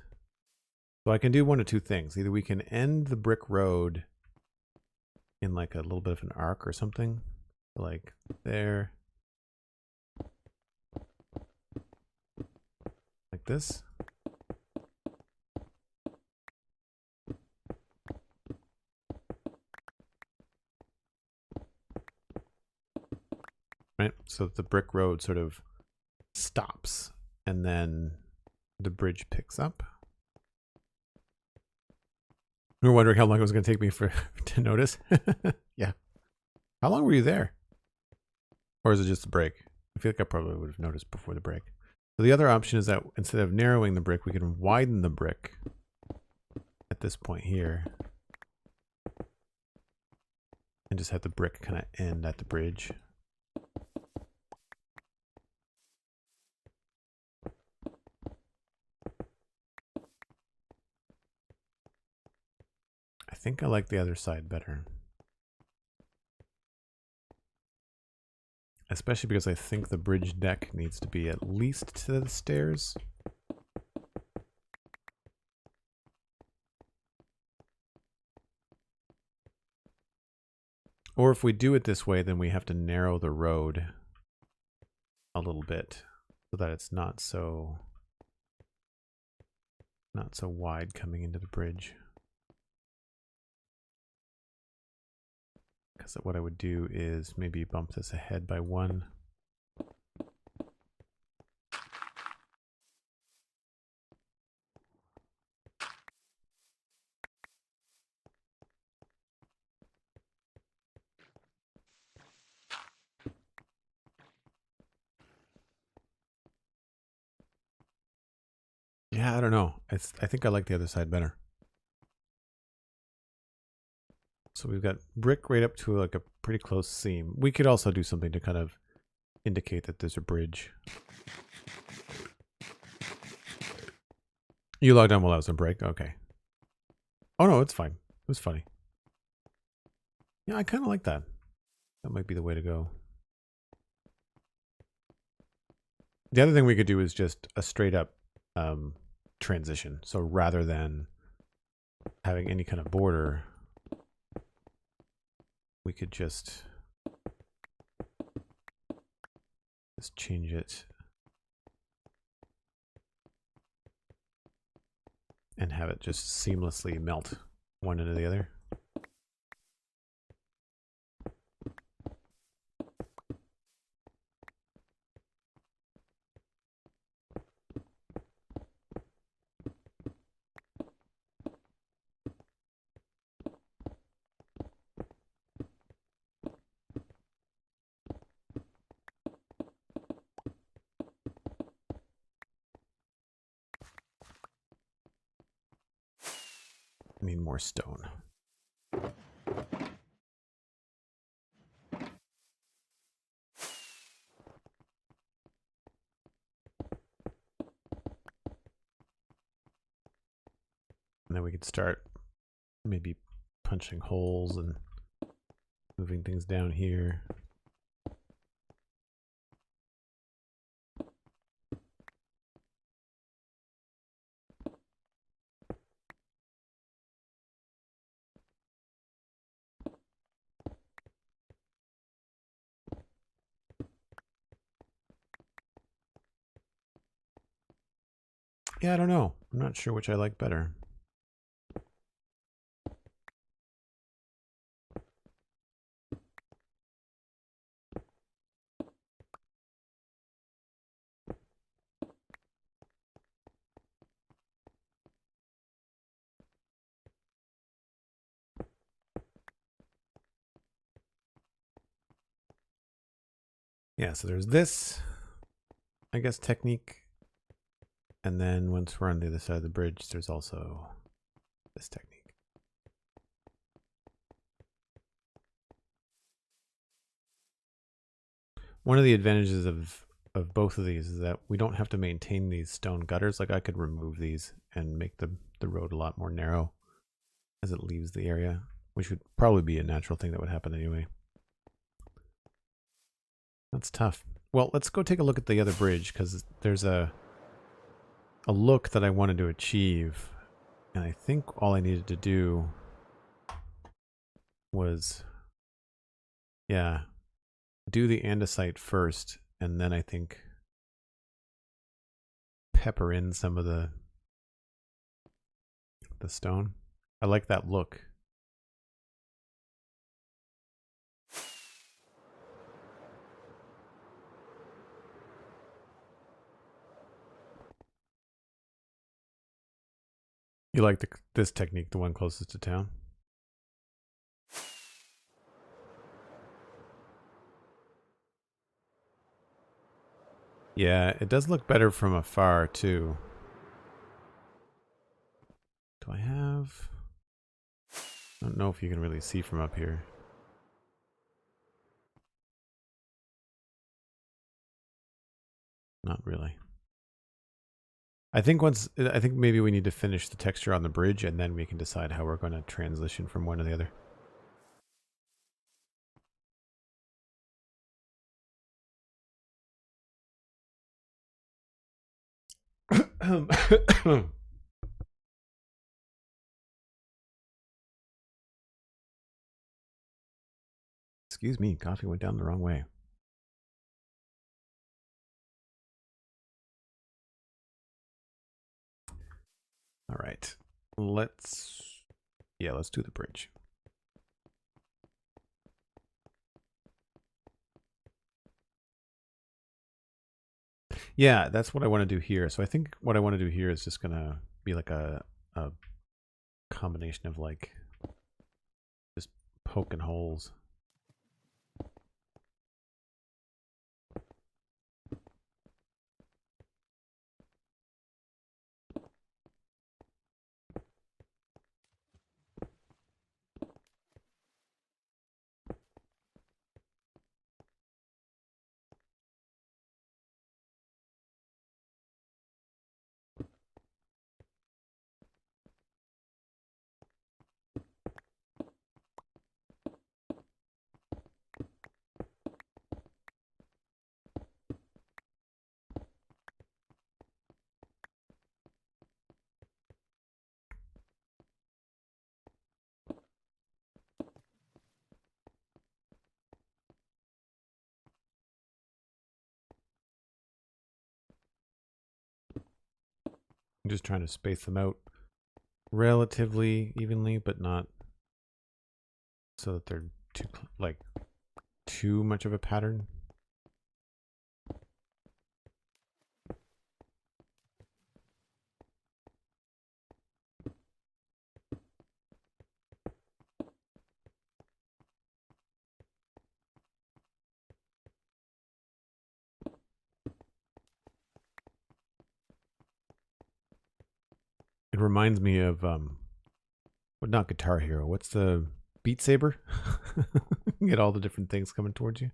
So I can do one of two things. Either we can end the brick road in like a little bit of an arc or something, like there, like this. Right, so the brick road sort of stops and then the bridge picks up. We were wondering how long it was going to take me to notice. Yeah. How long were you there? Or is it just a break? I feel like I probably would have noticed before the break. So the other option is that instead of narrowing the brick, we can widen the brick at this point here. And just have the brick kind of end at the bridge. think I like the other side better. Especially because I think the bridge deck needs to be at least to the stairs. Or if we do it this way, then we have to narrow the road a little bit so that it's not so wide coming into the bridge. Because what I would do is maybe bump this ahead by 1. Yeah, I don't know. I think I like the other side better. So we've got brick right up to like a pretty close seam. We could also do something to kind of indicate that there's a bridge. You logged on while I was on break? Okay. Oh no, it's fine. It was funny. Yeah, I kind of like that. That might be the way to go. The other thing we could do is just a straight up transition. So rather than having any kind of border, we could just change it and have it just seamlessly melt one into the other. Need more stone. And then we could start maybe punching holes and moving things down here. Yeah, I don't know. I'm not sure which I like better. Yeah, so there's this, I guess, technique. And then once we're on the other side of the bridge, there's also this technique. One of the advantages of both of these is that we don't have to maintain these stone gutters. Like I could remove these and make the road a lot more narrow as it leaves the area, which would probably be a natural thing that would happen anyway. That's tough. Well, let's go take a look at the other bridge because there's a look that I wanted to achieve. And I think all I needed to do was, yeah, do the andesite first, and then I think pepper in some of the stone. I like that look. You like this technique, the one closest to town? Yeah, it does look better from afar, too. Do I have... I don't know if you can really see from up here. Not really. I think maybe we need to finish the texture on the bridge, and then we can decide how we're going to transition from one to the other. Excuse me, coffee went down the wrong way. All right, let's do the bridge. Yeah, that's what I want to do here. So I think what I want to do here is just gonna be like a combination of like just poking holes. I'm just trying to space them out relatively evenly, but not so that they're too much of a pattern. It reminds me of not Guitar Hero. What's the Beat Saber? You get all the different things coming towards you.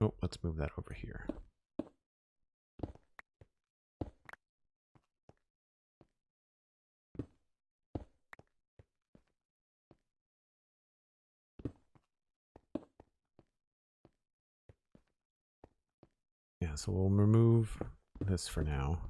Oh, let's move that over here. Yeah, so we'll remove this for now.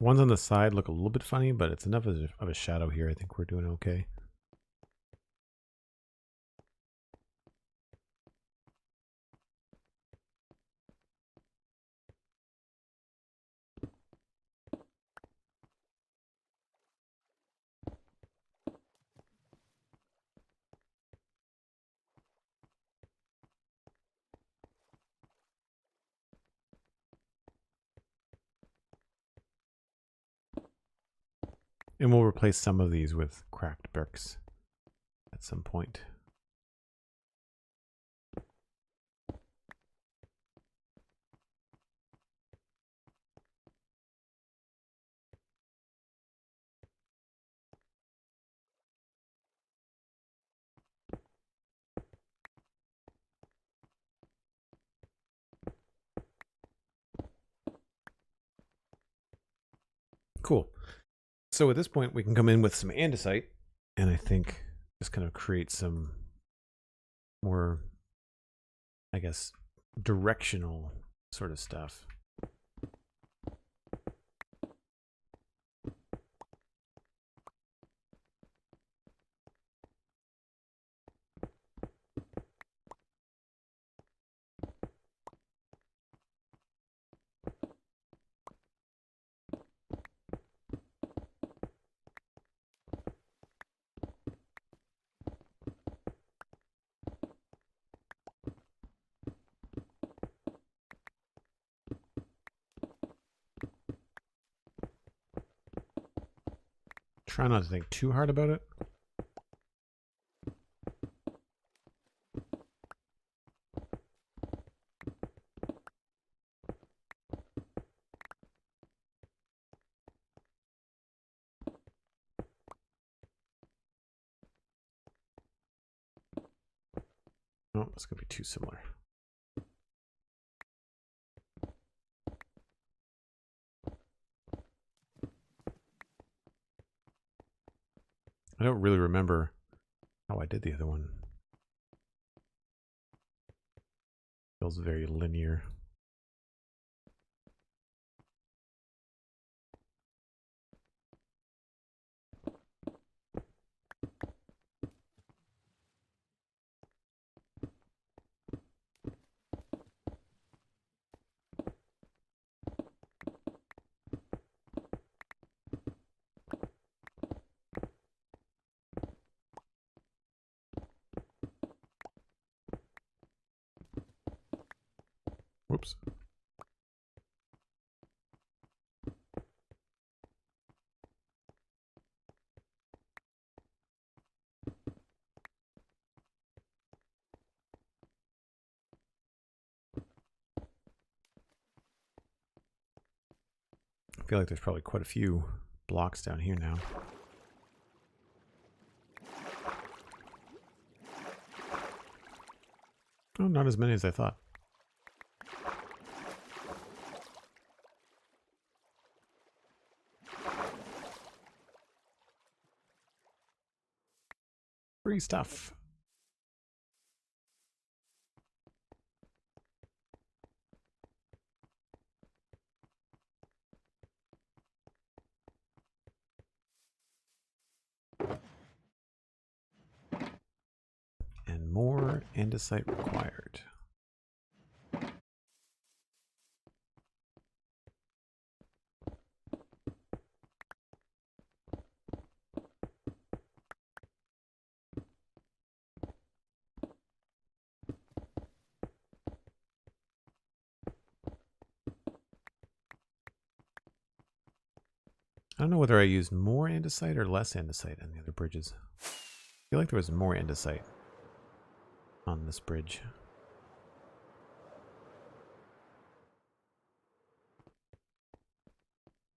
Ones on the side look a little bit funny, but it's enough of a shadow here. I think we're doing okay. And we'll replace some of these with cracked bricks at some point. Cool. So at this point, we can come in with some andesite, and I think just kind of create some more, I guess, directional sort of stuff. Try not to think too hard about it. No, it's going to be too similar. I don't really remember how I did the other one. Feels very linear. Whoops. I feel like there's probably quite a few blocks down here now. Oh, not as many as I thought. Free stuff. And more andesite required. I don't know whether I used more andesite or less andesite on the other bridges. I feel like there was more andesite on this bridge.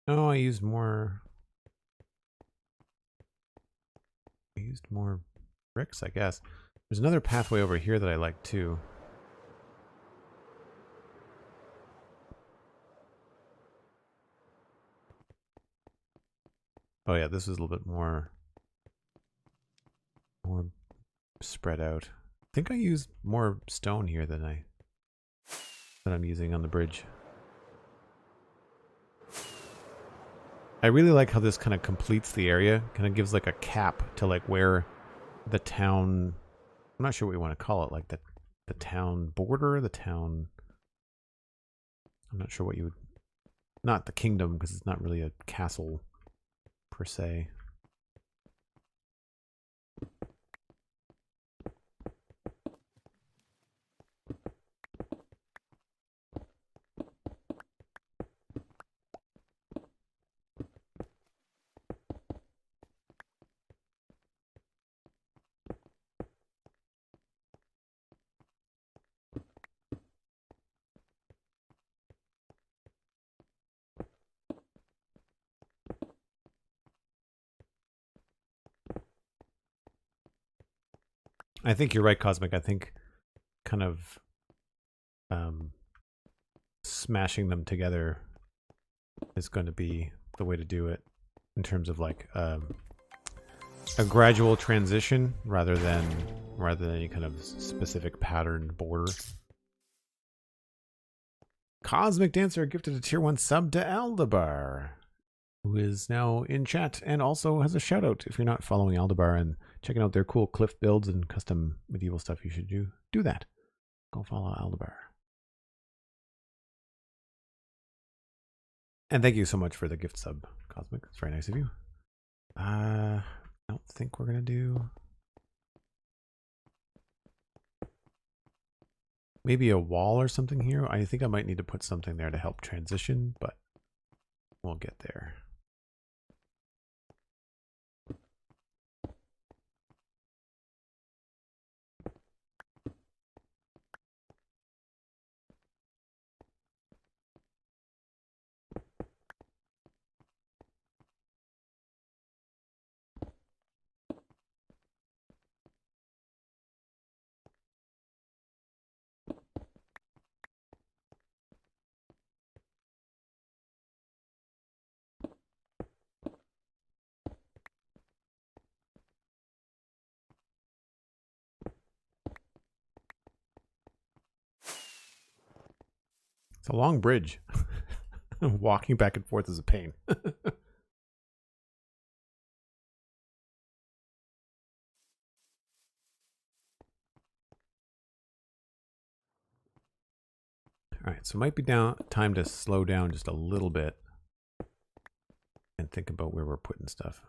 No, I used more. I used more bricks, I guess. There's another pathway over here that I like too. Oh yeah, this is a little bit more spread out. I think I used more stone here than I'm using on the bridge. I really like how this kind of completes the area. Kind of gives like a cap to like where the town, I'm not sure what you want to call it, like the town border, the town, I'm not sure what you would, not the kingdom because it's not really a castle per se. I think you're right, Cosmic. I think kind of smashing them together is going to be the way to do it in terms of like a gradual transition rather than any kind of specific patterned border. Cosmic Dancer gifted a tier 1 sub to Aldebar, who is now in chat and also has a shout out. If you're not following Aldebar and checking out their cool cliff builds and custom medieval stuff, you should do that. Go follow Aldebar. And thank you so much for the gift sub, Cosmic. It's very nice of you. I don't think we're gonna do maybe a wall or something here. I think I might need to put something there to help transition, but we'll get there. It's a long bridge. Walking back and forth is a pain. All right, so it might be time to slow down just a little bit and think about where we're putting stuff.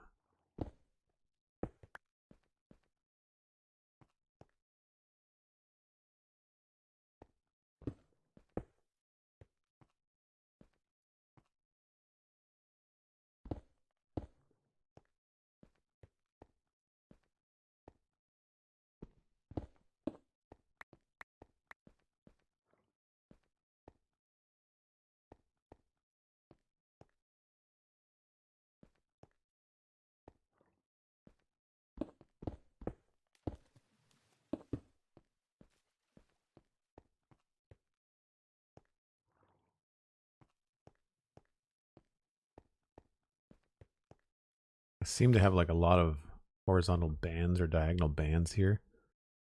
I seem to have like a lot of horizontal bands or diagonal bands here.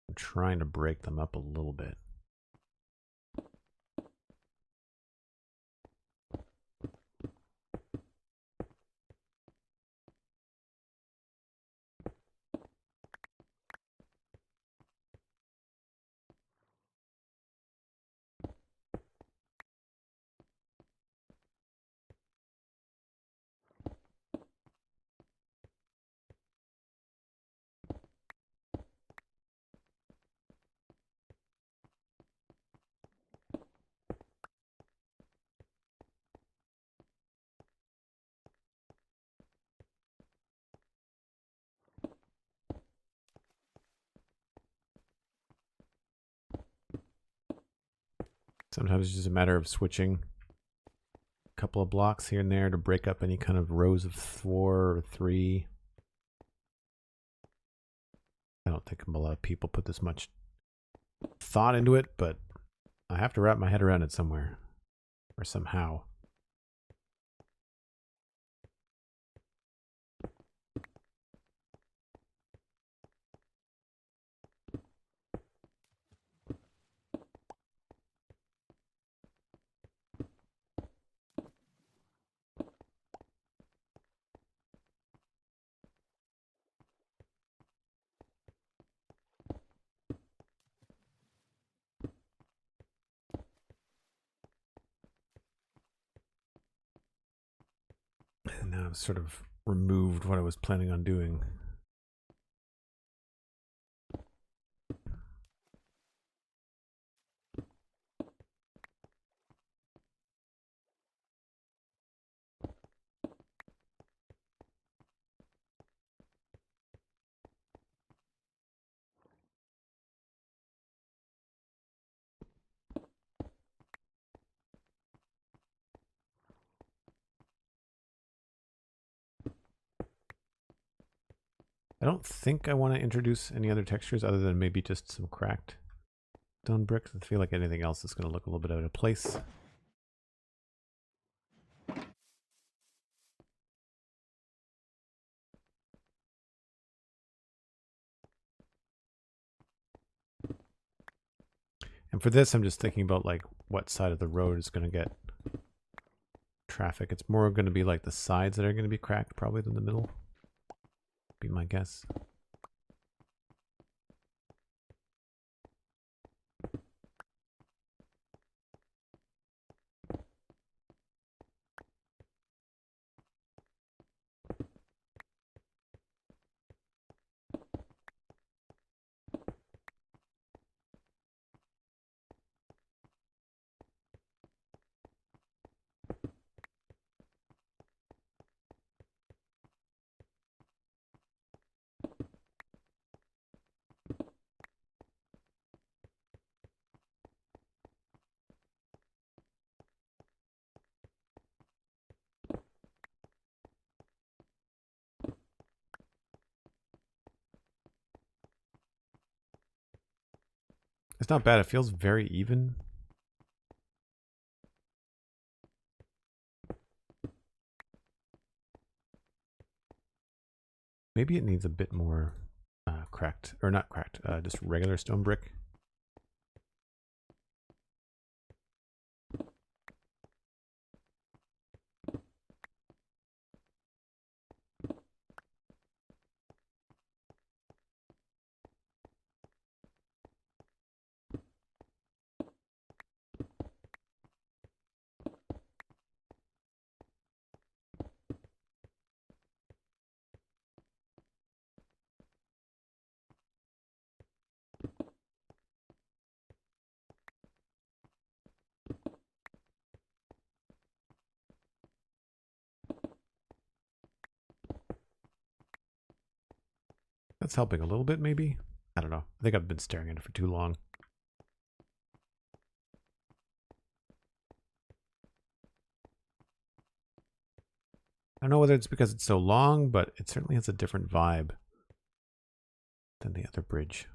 I'm trying to break them up a little bit. Sometimes it's just a matter of switching a couple of blocks here and there to break up any kind of rows of 4 or 3. I don't think a lot of people put this much thought into it, but I have to wrap my head around it somewhere or somehow. And now I've sort of removed what I was planning on doing. I don't think I want to introduce any other textures other than maybe just some cracked stone bricks. I feel like anything else is going to look a little bit out of place. And for this, I'm just thinking about like what side of the road is going to get traffic. It's more going to be like the sides that are going to be cracked probably than the middle. Be my guess. It's not bad. It feels very even. Maybe it needs a bit more cracked, or not cracked, just regular stone brick. That's helping a little bit, maybe? I don't know. I think I've been staring at it for too long. I don't know whether it's because it's so long, but it certainly has a different vibe than the other bridge.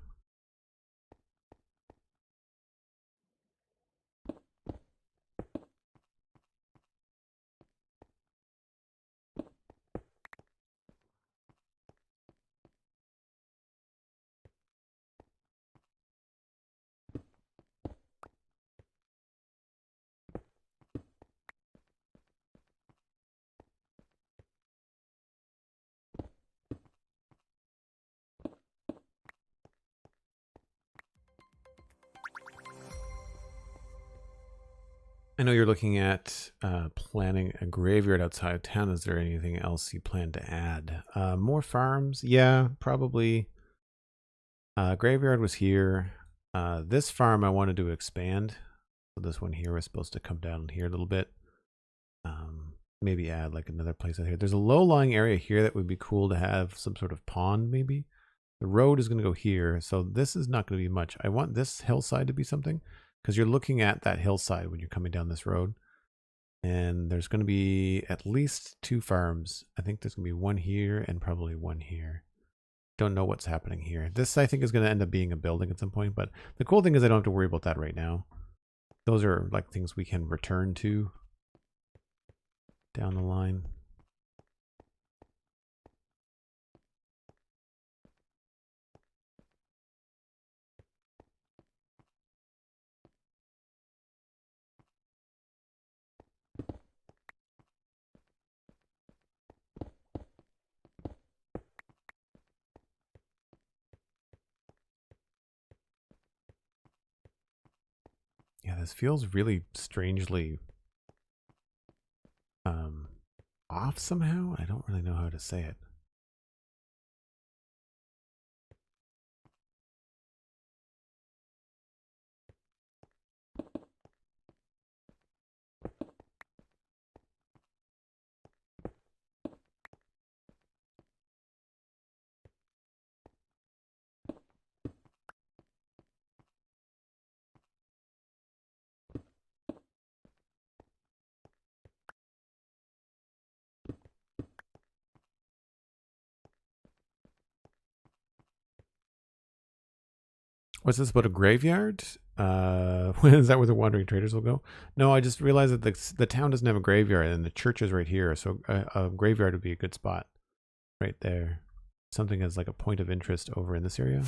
I know you're looking at planning a graveyard outside of town. Is there anything else you plan to add? More farms? Yeah, probably. Graveyard was here. This farm I wanted to expand. So this one here was supposed to come down here a little bit. Maybe add like another place out here. There's a low-lying area here that would be cool to have some sort of pond maybe. The road is going to go here. So this is not going to be much. I want this hillside to be something. Because you're looking at that hillside when you're coming down this road. And there's going to be at least 2 farms. I think there's going to be one here and probably one here. Don't know what's happening here. This, I think, is going to end up being a building at some point. But the cool thing is I don't have to worry about that right now. Those are like things we can return to down the line. Yeah, this feels really strangely off somehow. I don't really know how to say it. What's this about a graveyard? Is that where the wandering traders will go? No, I just realized that the town doesn't have a graveyard and the church is right here. So a graveyard would be a good spot right there. Something as like a point of interest over in this area.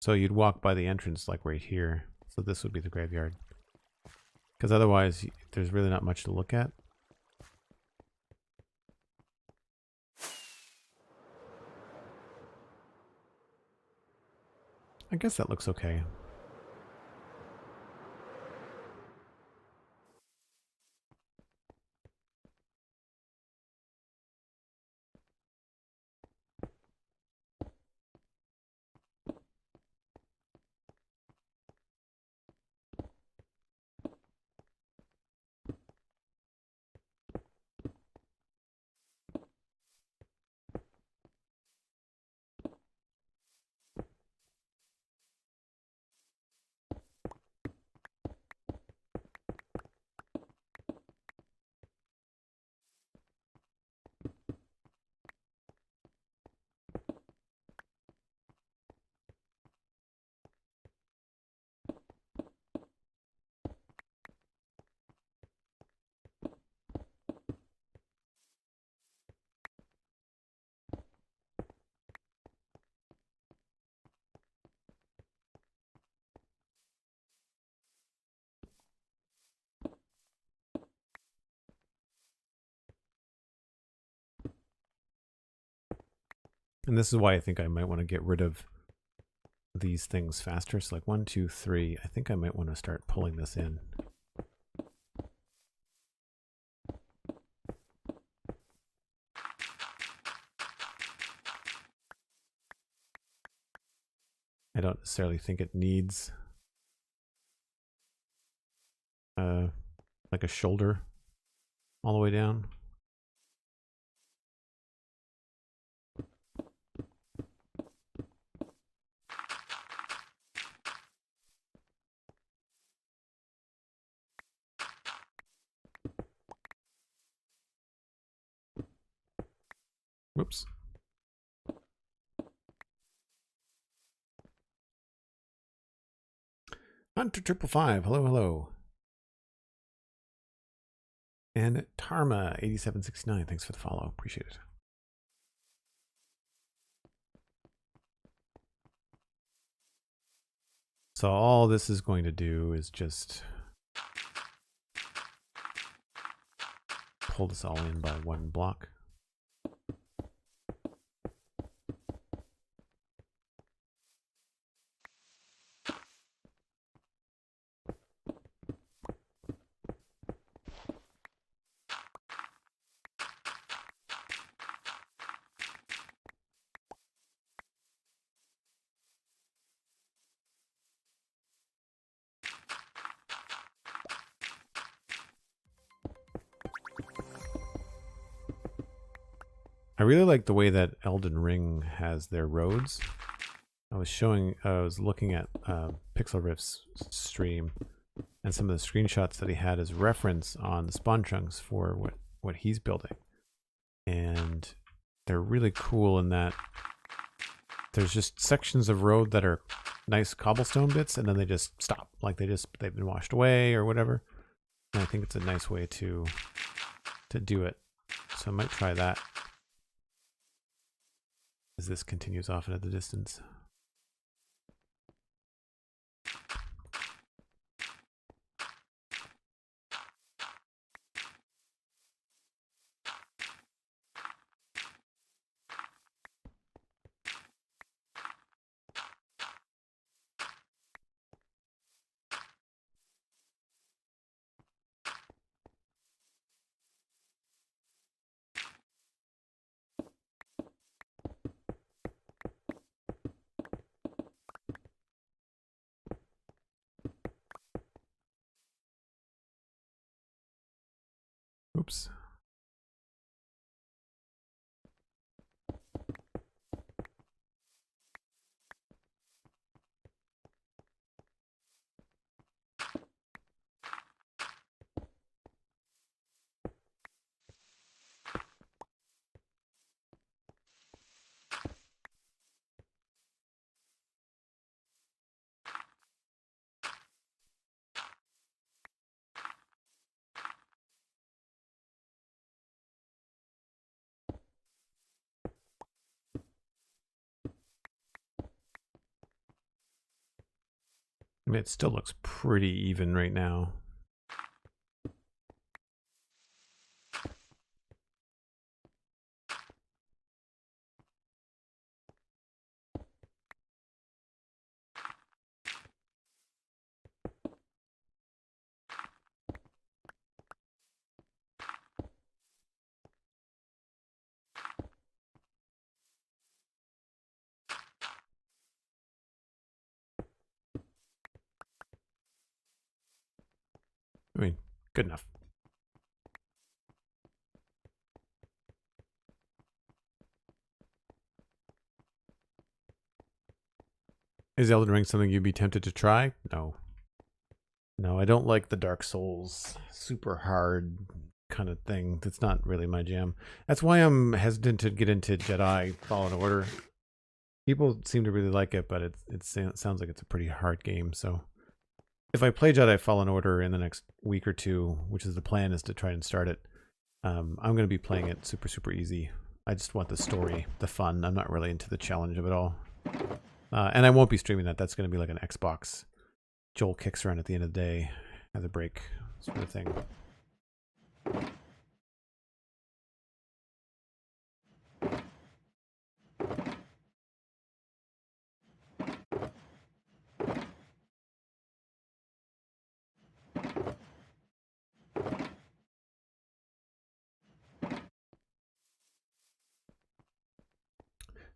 So you'd walk by the entrance like right here. So this would be the graveyard. Because otherwise there's really not much to look at. I guess that looks okay. And this is why I think I might want to get rid of these things faster. So like 1, 2, 3. I think I might want to start pulling this in. I don't necessarily think it needs like a shoulder all the way down. Hunter555, hello, hello. And Tarma8769, thanks for the follow. Appreciate it. So all this is going to do is just pull this all in by one block. I really like the way that Elden Ring has their roads. I was looking at Pixel Riff's stream and some of the screenshots that he had as reference on the spawn chunks for what he's building. And they're really cool in that there's just sections of road that are nice cobblestone bits and then they just stop. Like they've been washed away or whatever. And I think it's a nice way to do it. So I might try that as this continues off into the distance. Oops. I mean, it still looks pretty even right now. I mean, good enough. Is Elden Ring something you'd be tempted to try? No. No, I don't like the Dark Souls super hard kind of thing. That's not really my jam. That's why I'm hesitant to get into Jedi Fallen Order. People seem to really like it, but it sounds like it's a pretty hard game. So if I play Jedi Fallen Order in the next week or two, which is the plan, is to try and start it, I'm going to be playing it super, super easy. I just want the story, the fun. I'm not really into the challenge of it all. And I won't be streaming that. That's going to be like an Xbox. Joel kicks around at the end of the day, has a break, sort of thing.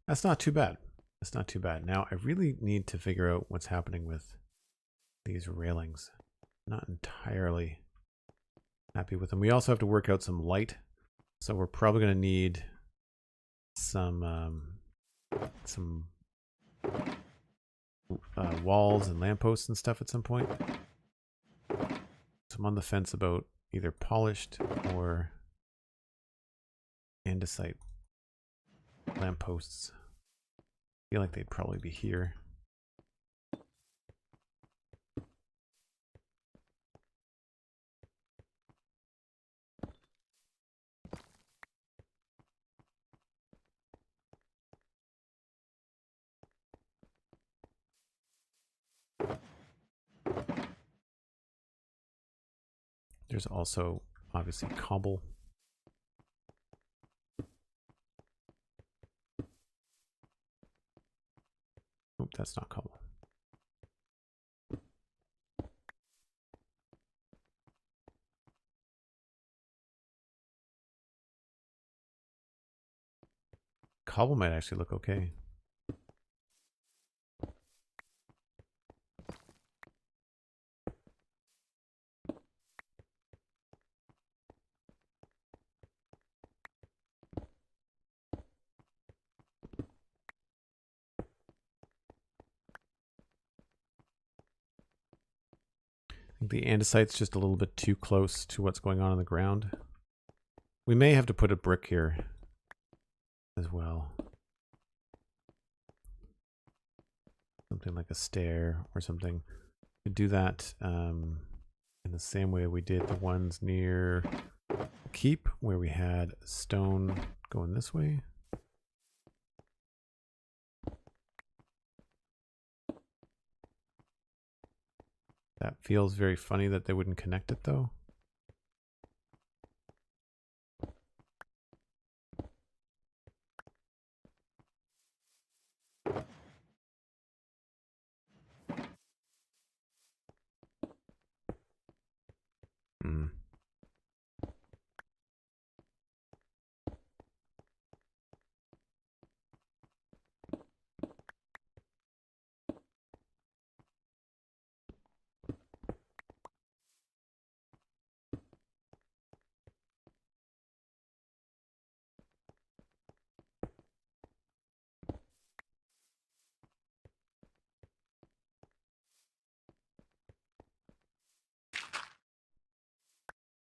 That's not too bad. That's not too bad. Now, I really need to figure out what's happening with these railings. Not entirely happy with them. We also have to work out some light. So we're probably going to need some walls and lampposts and stuff at some point. So I'm on the fence about either polished or andesite lampposts. I feel like they'd probably be here. There's also obviously cobble. Oop, that's not cobble. Cobble might actually look okay. I think the andesite's just a little bit too close to what's going on the ground. We may have to put a brick here as well. Something like a stair or something. We do that in the same way we did the ones near Keep, where we had stone going this way. That feels very funny that they wouldn't connect it though.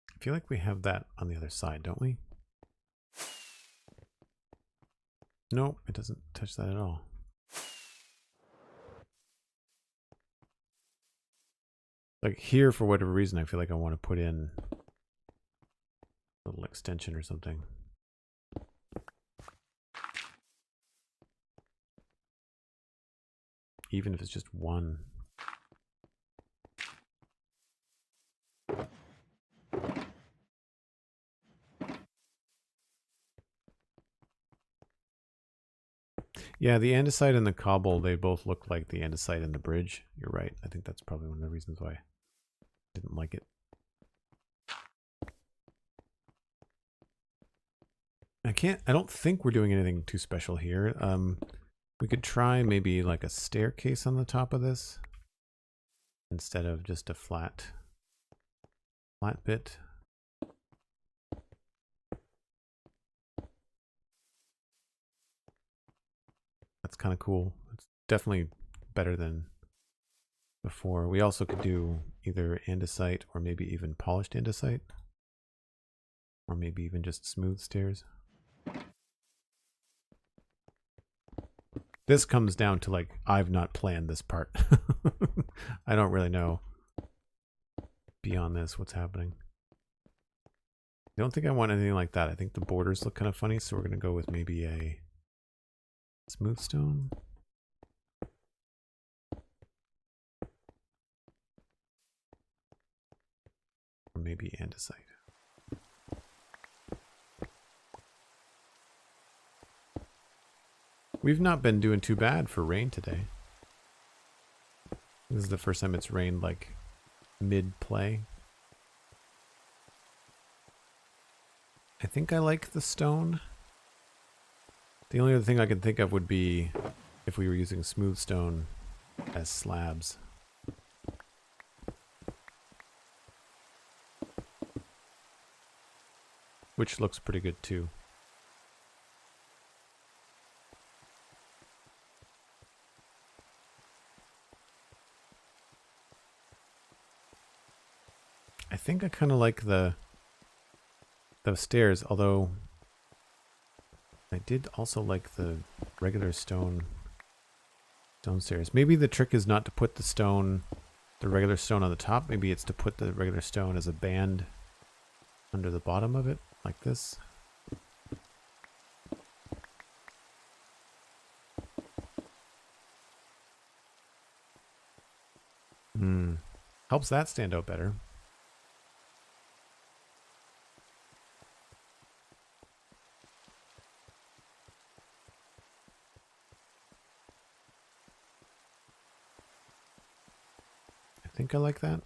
I feel like we have that on the other side, don't we? Nope, it doesn't touch that at all. Like here, for whatever reason, I feel like I want to put in a little extension or something. Even if it's just one. Yeah, the andesite and the cobble, they both look like the andesite and the bridge. You're right. I think that's probably one of the reasons why I didn't like it. I don't think we're doing anything too special here. We could try maybe like a staircase on the top of this instead of just a flat bit. That's kind of cool. It's definitely better than before. We also could do either andesite or maybe even polished andesite. Or maybe even just smooth stairs. This comes down to like, I've not planned this part. I don't really know beyond this what's happening. I don't think I want anything like that. I think the borders look kind of funny, so we're going to go with maybe a smooth stone. Or maybe andesite. We've not been doing too bad for rain today. This is the first time it's rained like mid-play. I think I like the stone. The only other thing I can think of would be if we were using smooth stone as slabs. Which looks pretty good too. I think I kind of like those stairs, although I did also like the regular stone stairs. Maybe the trick is not to put the regular stone on the top. Maybe it's to put the regular stone as a band under the bottom of it, like this. Helps that stand out better. think I like that.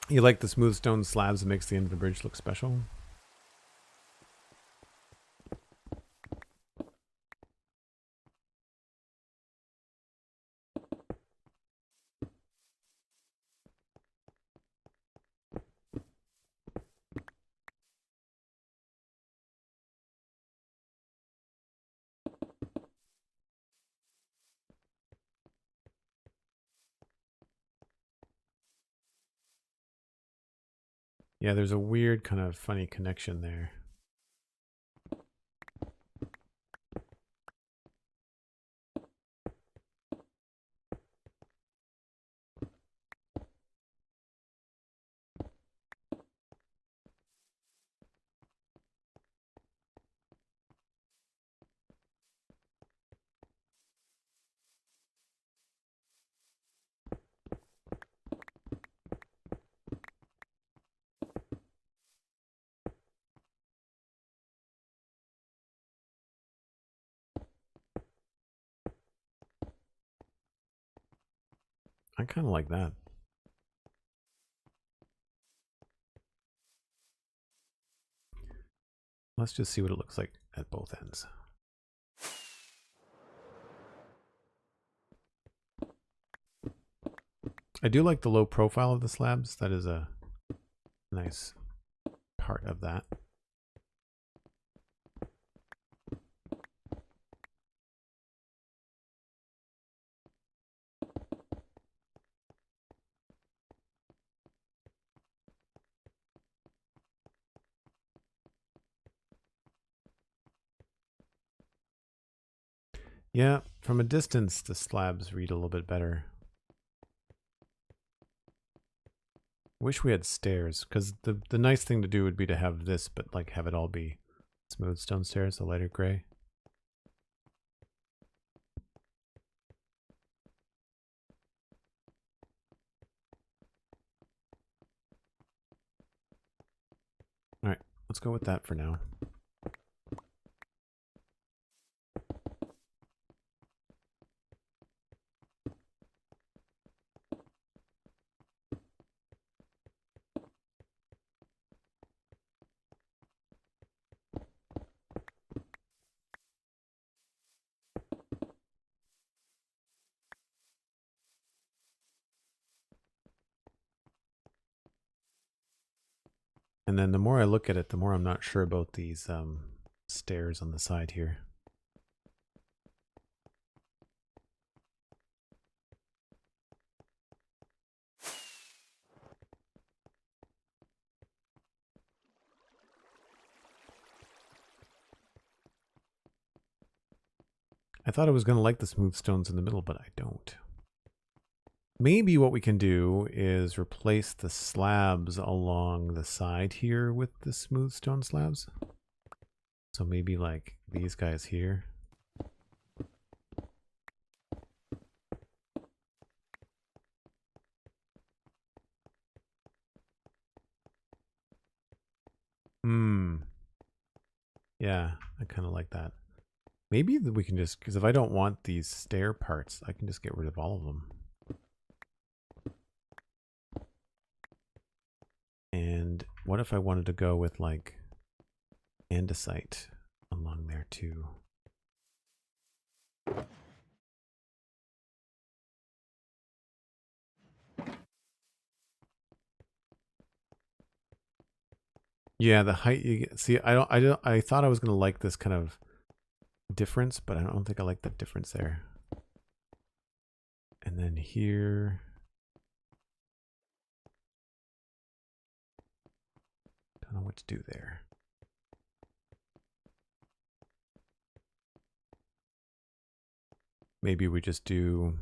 You like the smooth stone slabs that makes the end of the bridge look special? Yeah, there's a weird kind of funny connection there. I kind of like that. Let's just see what it looks like at both ends. I do like the low profile of the slabs. That is a nice part of that. Yeah, from a distance, the slabs read a little bit better. Wish we had stairs, because the nice thing to do would be to have this, but like have it all be smooth stone stairs, a lighter gray. All right, let's go with that for now. And then the more I look at it, the more I'm not sure about these stairs on the side here. I thought I was going to like the smooth stones in the middle, but I don't. Maybe what we can do is replace the slabs along the side here with the smooth stone slabs. So maybe like these guys here. Yeah, I kind of like that. Maybe we can just, because if I don't want these stair parts, I can just get rid of all of them. And what if I wanted to go with like andesite along there too? Yeah, the height you get, see, I thought I was going to like this kind of difference, but I don't think I like that difference there. And then here, don't know what to do there. Maybe we just do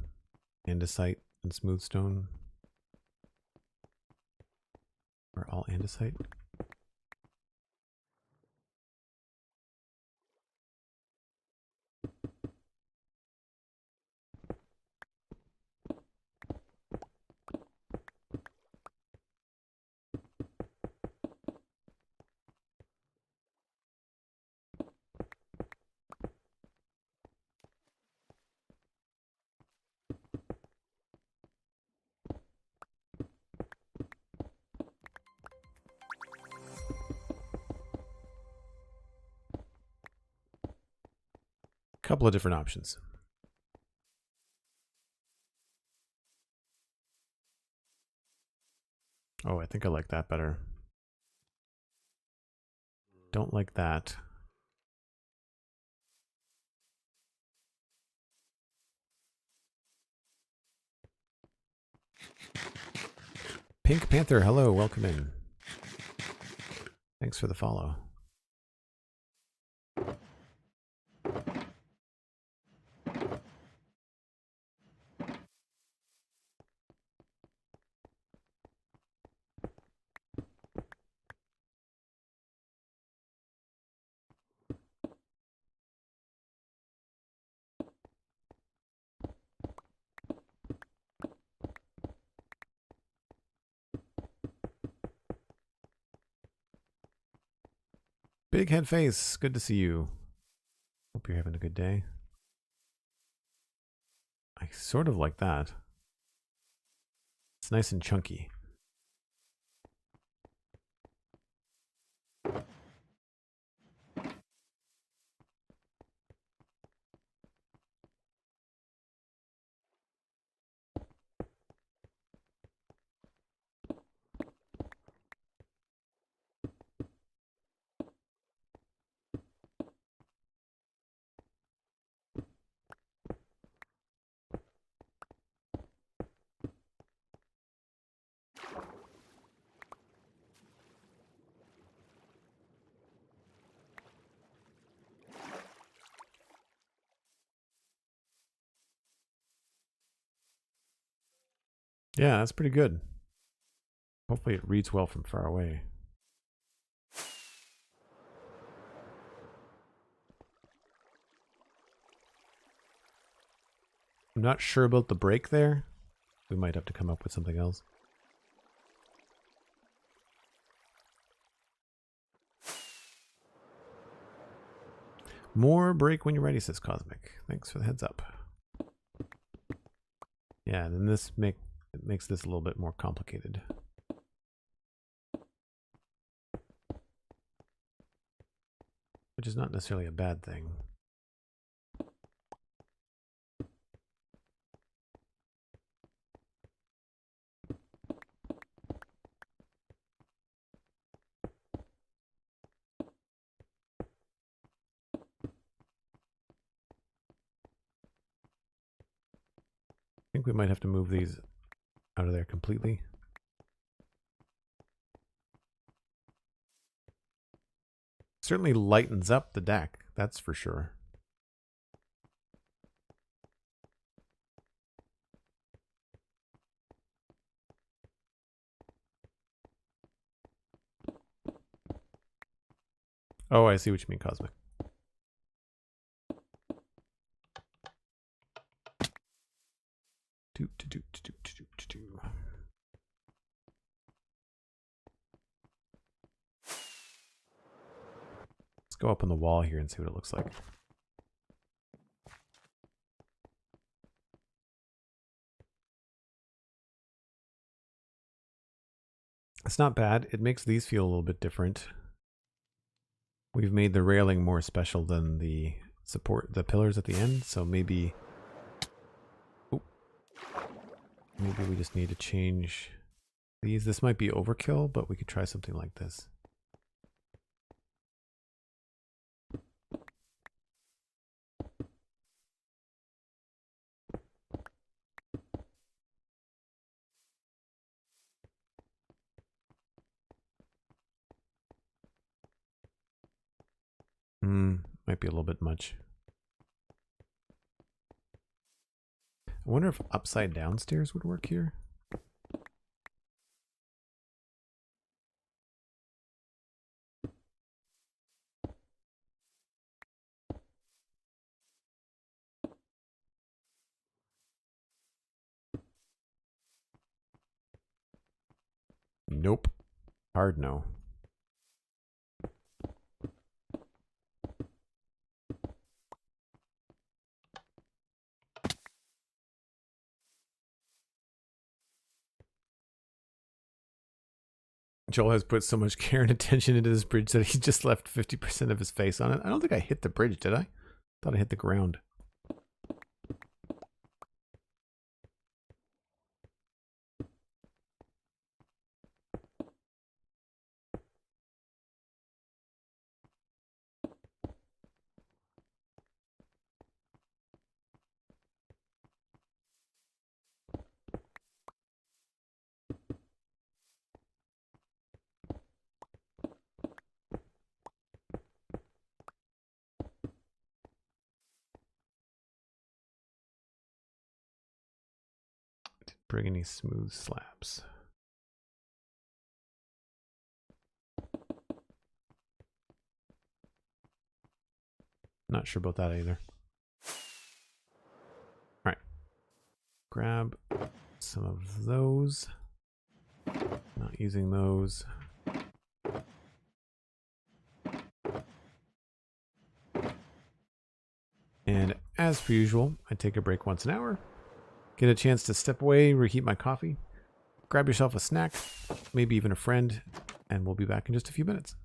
andesite and smooth stone, or all andesite. couple of different options. Oh, I think I like that better. Don't like that. Pink Panther, hello, welcome in. Thanks for the follow. Big Head Face, good to see you. Hope you're having a good day. I sort of like that. It's nice and chunky. Yeah, that's pretty good. Hopefully it reads well from far away. I'm not sure about the break there. We might have to come up with something else. More break when you're ready, says Cosmic. Thanks for the heads up. Yeah, and then this makes this a little bit more complicated. Which is not necessarily a bad thing. I think we might have to move these out of there completely. Certainly lightens up the deck, that's for sure. Oh, I see what you mean, Cosmic. Let's go up on the wall here and see what it looks like. It's not bad. It makes these feel a little bit different. We've made the railing more special than the the pillars at the end, so maybe maybe we just need to change these. This might be overkill, but we could try something like this. Might be a little bit much. I wonder if upside down stairs would work here. Nope. Hard no. Joel has put so much care and attention into this bridge that he just left 50% of his face on it. I don't think I hit the bridge, did I? Thought I hit the ground. Didn't bring any smooth slabs. Not sure about that either. All right. Grab some of those. Not using those. And as per usual, I take a break once an hour. Get a chance to step away, reheat my coffee. Grab yourself a snack, maybe even a friend, and we'll be back in just a few minutes.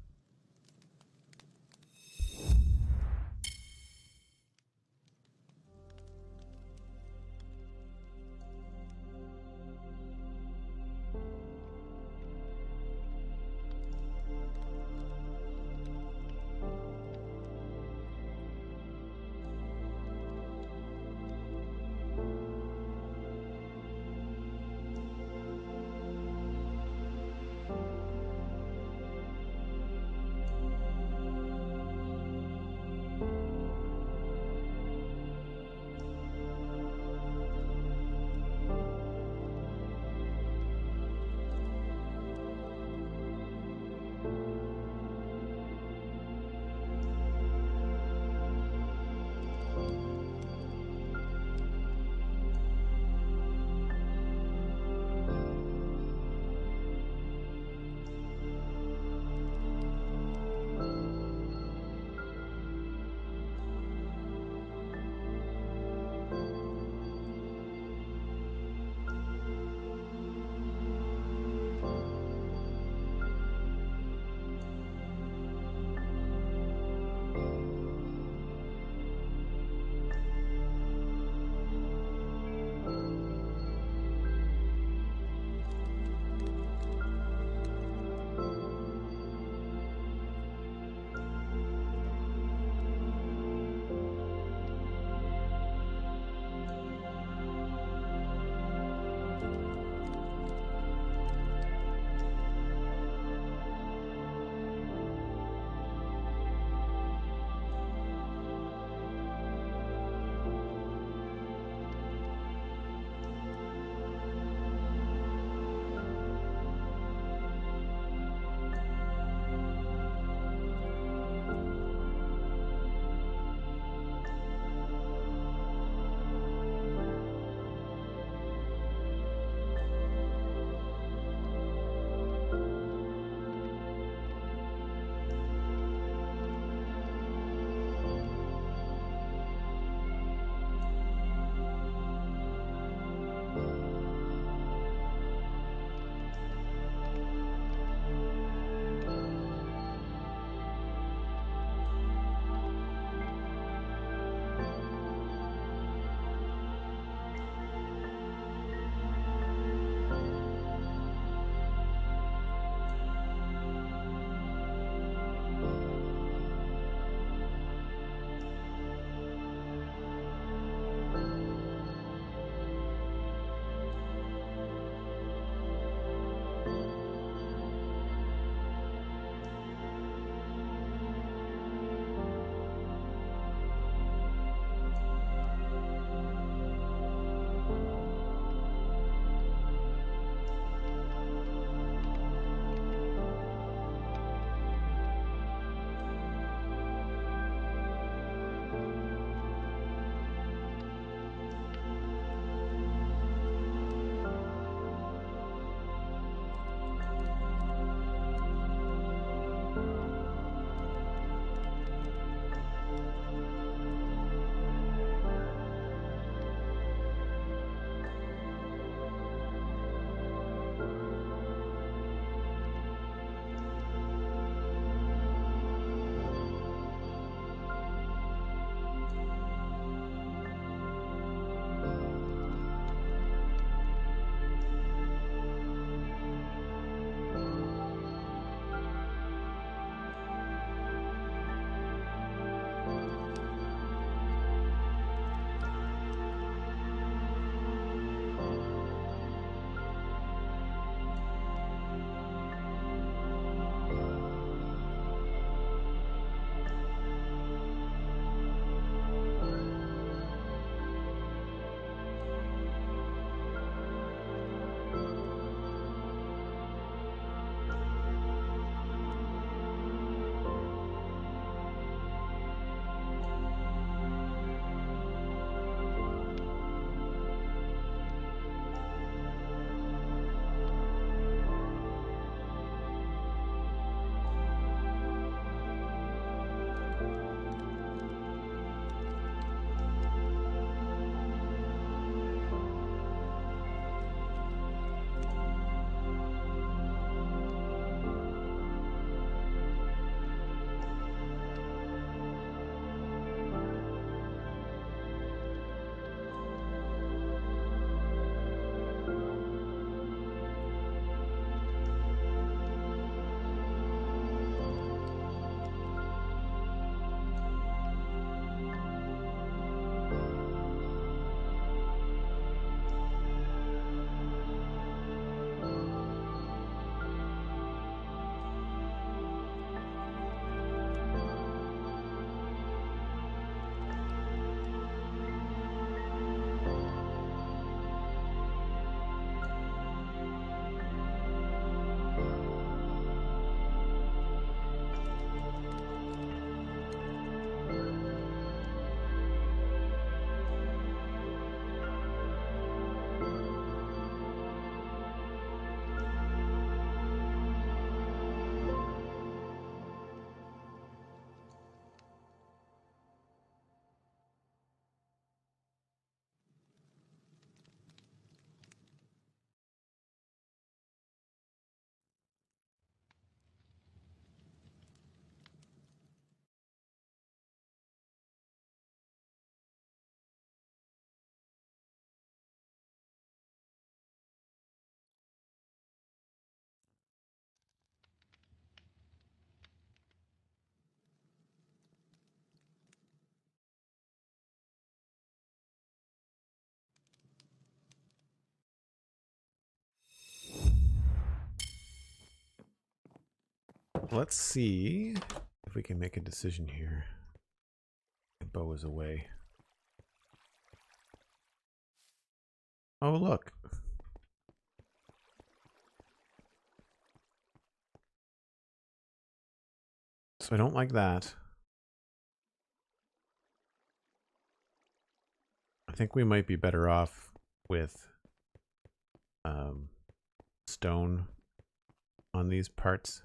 let's see if we can make a decision here. The bow is away. Oh, look. So I don't like that. I think we might be better off with stone on these parts.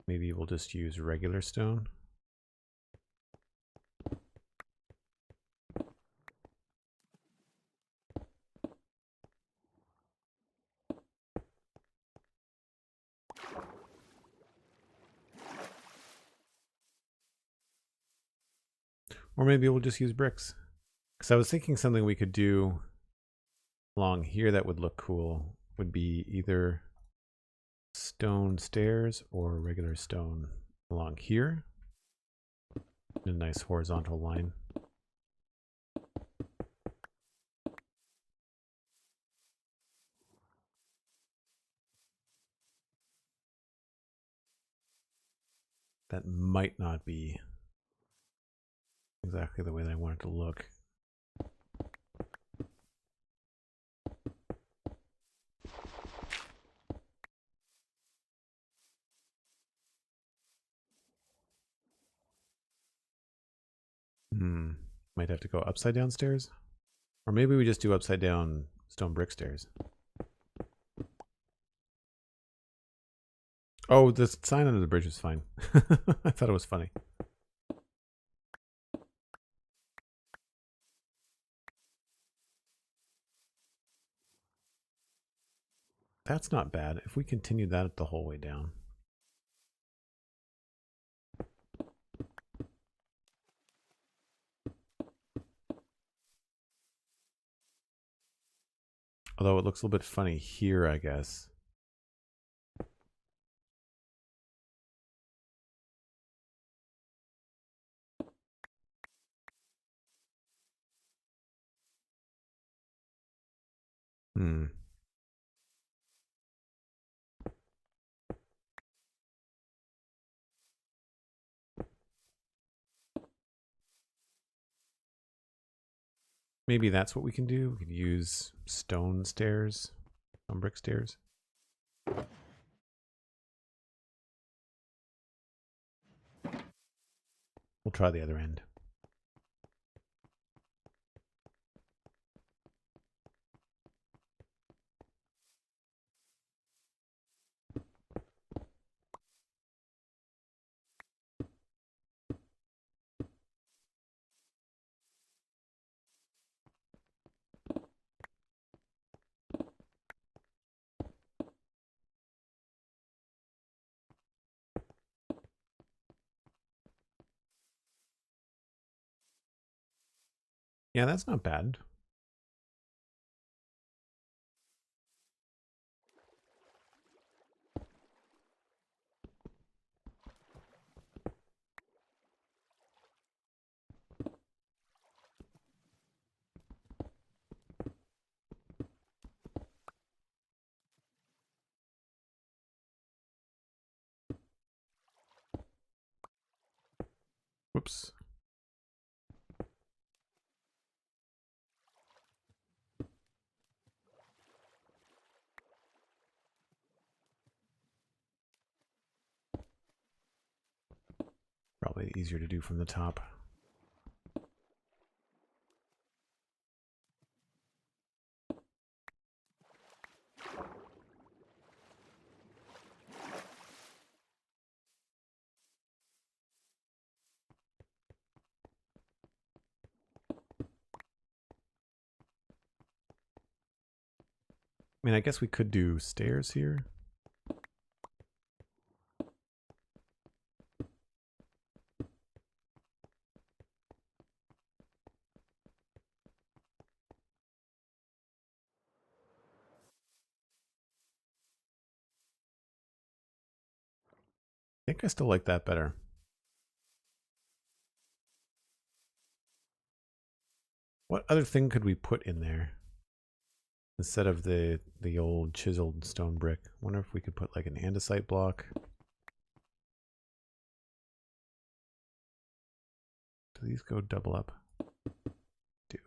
Maybe we'll just use regular stone. Or maybe we'll just use bricks. Because I was thinking something we could do along here that would look cool would be either stone stairs or regular stone along here in a nice horizontal line. That might not be exactly the way that I want it to look. Might have to go upside down stairs. Or maybe we just do upside down stone brick stairs. Oh, the sign under the bridge is fine. I thought it was funny. That's not bad. If we continue that the whole way down. Although it looks a little bit funny here, I guess. Maybe that's what we can do. We could use stone stairs, stone brick stairs. We'll try the other end. Yeah, that's not bad. Whoops. Probably easier to do from the top. I mean, I guess we could do stairs here. I think I still like that better. What other thing could we put in there? instead of the old chiseled stone brick. Wonder if we could put like an andesite block. Do these go double up? Do.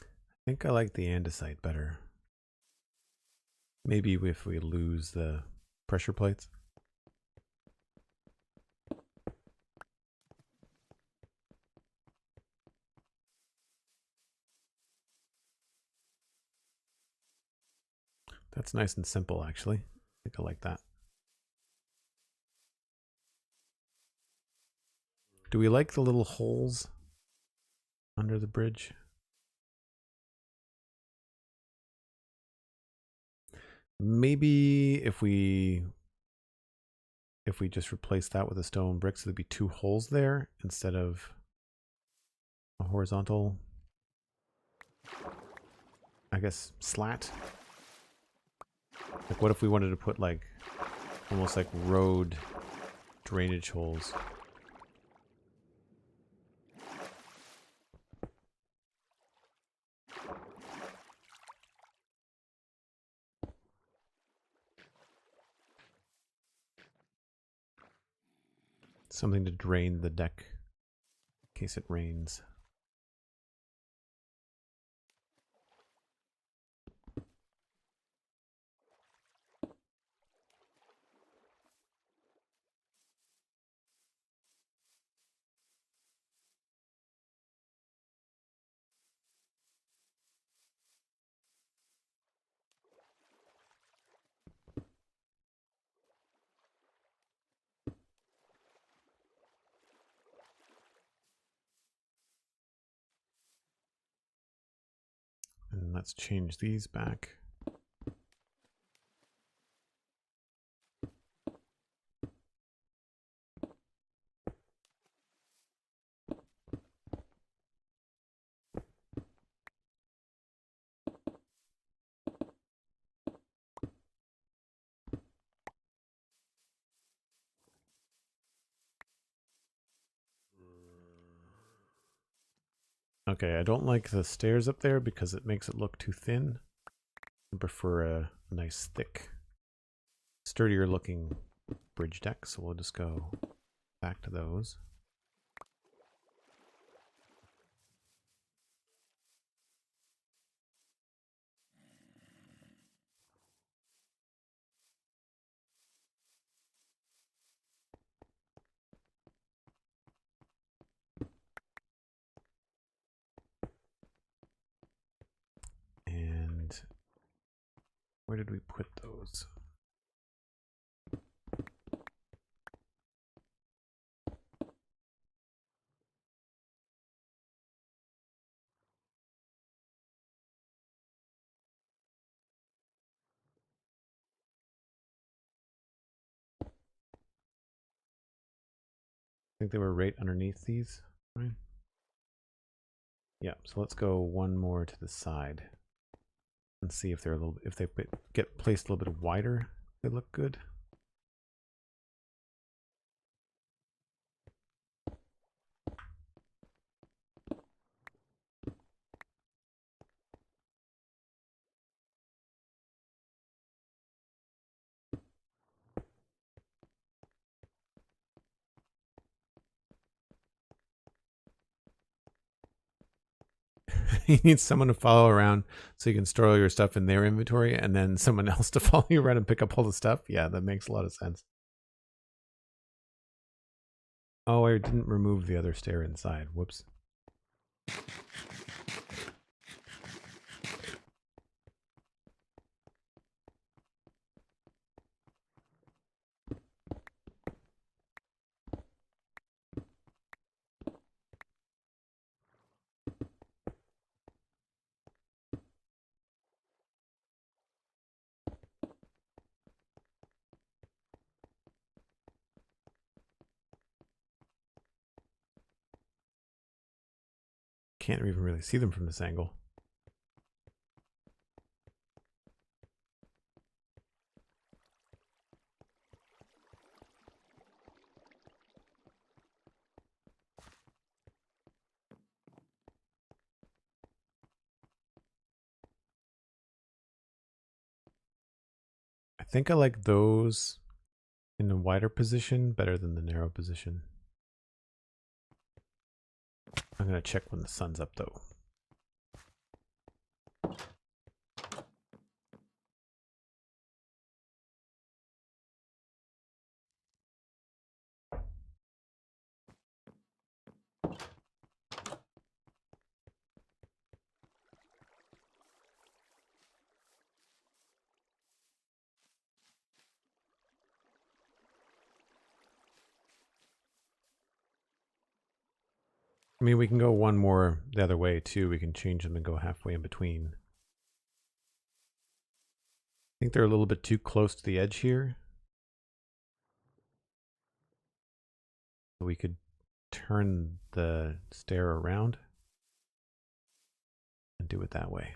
I think I like the andesite better. Maybe if we lose the pressure plates. That's nice and simple, actually. I think I like that. Do we like the little holes under the bridge? Maybe if we just replace that with a stone brick, so there'd be two holes there instead of a horizontal, I guess, slat. Like, what if we wanted to put like almost like road drainage holes? Something to drain the deck in case it rains. And let's change these back. Okay, I don't like the stairs up there because it makes it look too thin. I prefer a nice, thick, sturdier looking bridge deck, so we'll just go back to those. And where did we put those? I think they were right underneath these, right? Yeah, so let's go one more to the side and see if they're a little, if they get placed a little bit wider, they look good. You need someone to follow around so you can store all your stuff in their inventory, and then someone else to follow you around and pick up all the stuff. Yeah, that makes a lot of sense. Oh, I didn't remove the other stair inside. Whoops. Can't even really see them from this angle. think I like those in a wider position better than the narrow position. I'm going to check when the sun's up though. I mean, we can go one more the other way too. We can change them and go halfway in between. I think they're a little bit too close to the edge here. We could turn the stair around and do it that way.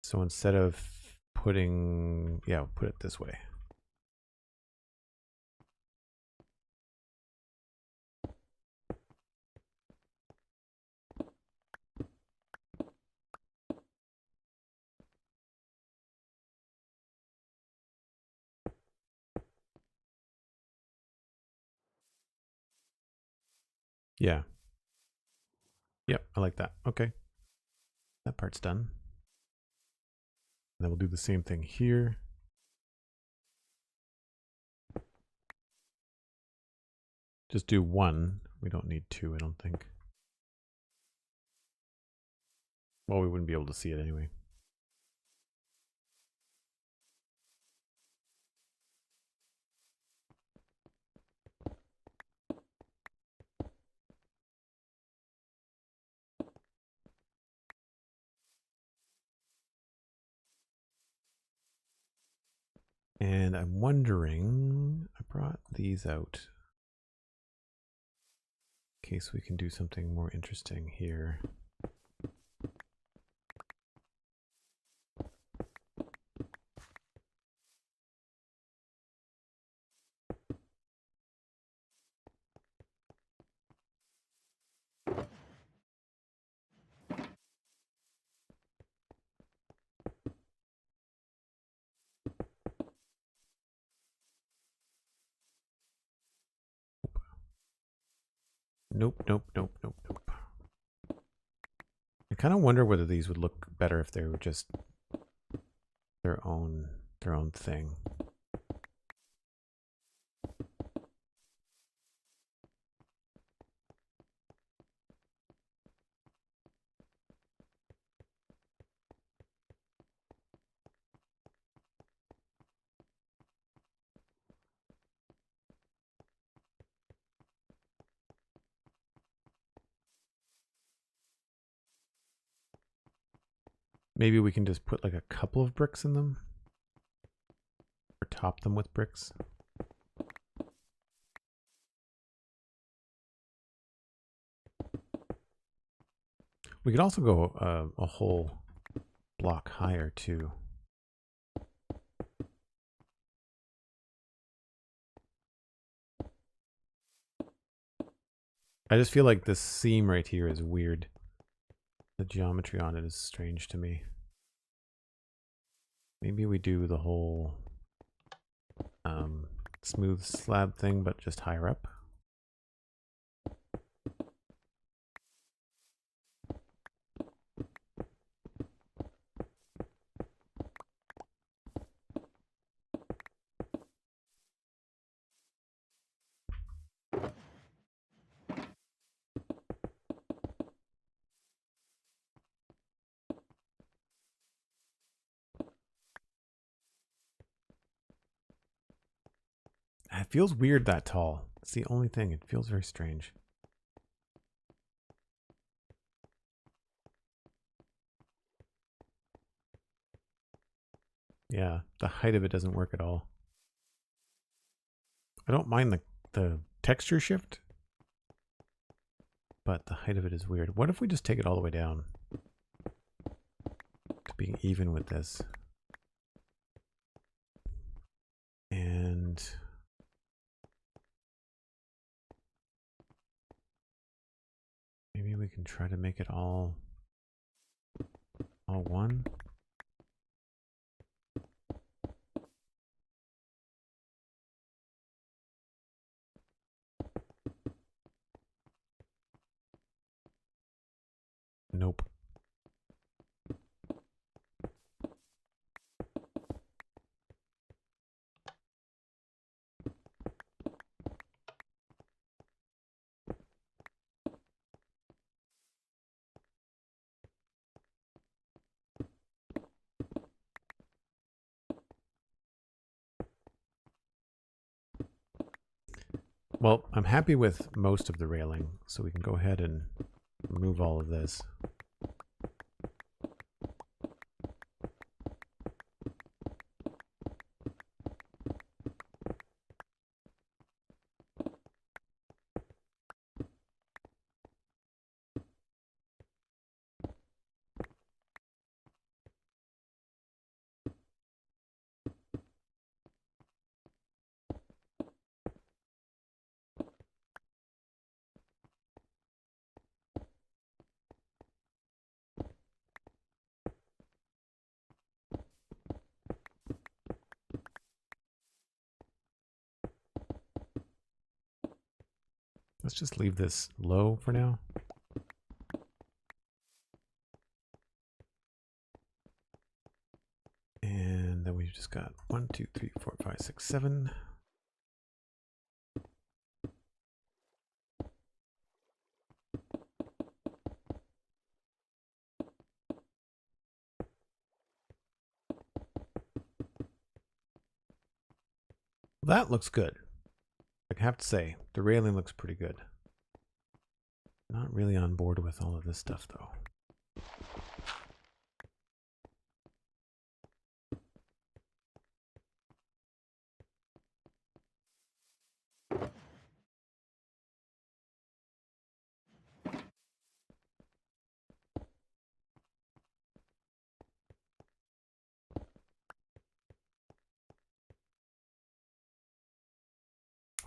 So instead of putting, yeah, put it this way. Yeah. Yep, I like that. Okay. That part's done. And then we'll do the same thing here. Just do one. We don't need two, I don't think. Well, we wouldn't be able to see it anyway. And I'm wondering, I brought these out in case we can do something more interesting here. Nope, nope, nope, nope, nope. I kind of wonder whether these would look better if they were just their own thing. Maybe we can just put like a couple of bricks in them or top them with bricks. We could also go a whole block higher too. I just feel like this seam right here is weird. The geometry on it is strange to me. Maybe we do the whole smooth slab thing, but just higher up. It feels weird that tall. It's the only thing. It feels very strange. Yeah, the height of it doesn't work at all. I don't mind the texture shift, but the height of it is weird. What if we just take it all the way down to being even with this? And maybe we can try to make it all one. Nope. Well, I'm happy with most of the railing, so we can go ahead and remove all of this. Let's just leave this low for now. And then we've just got 1, 2, 3, 4, 5, 6, 7. That looks good. I have to say, the railing looks pretty good. Not really on board with all of this stuff, though.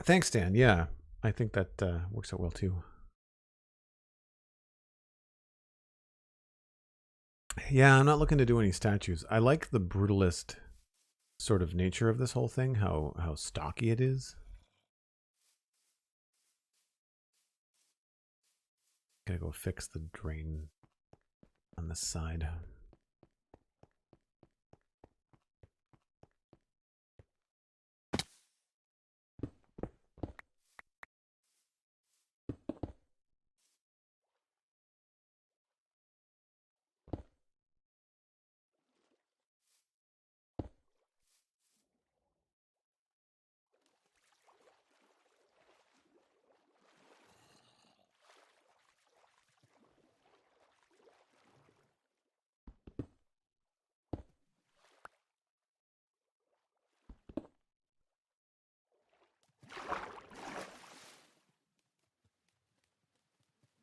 Thanks, Dan. Yeah, I think that works out well, too. Yeah, I'm not looking to do any statues. I like the brutalist sort of nature of this whole thing, how stocky it is. Gotta go fix the drain on this side.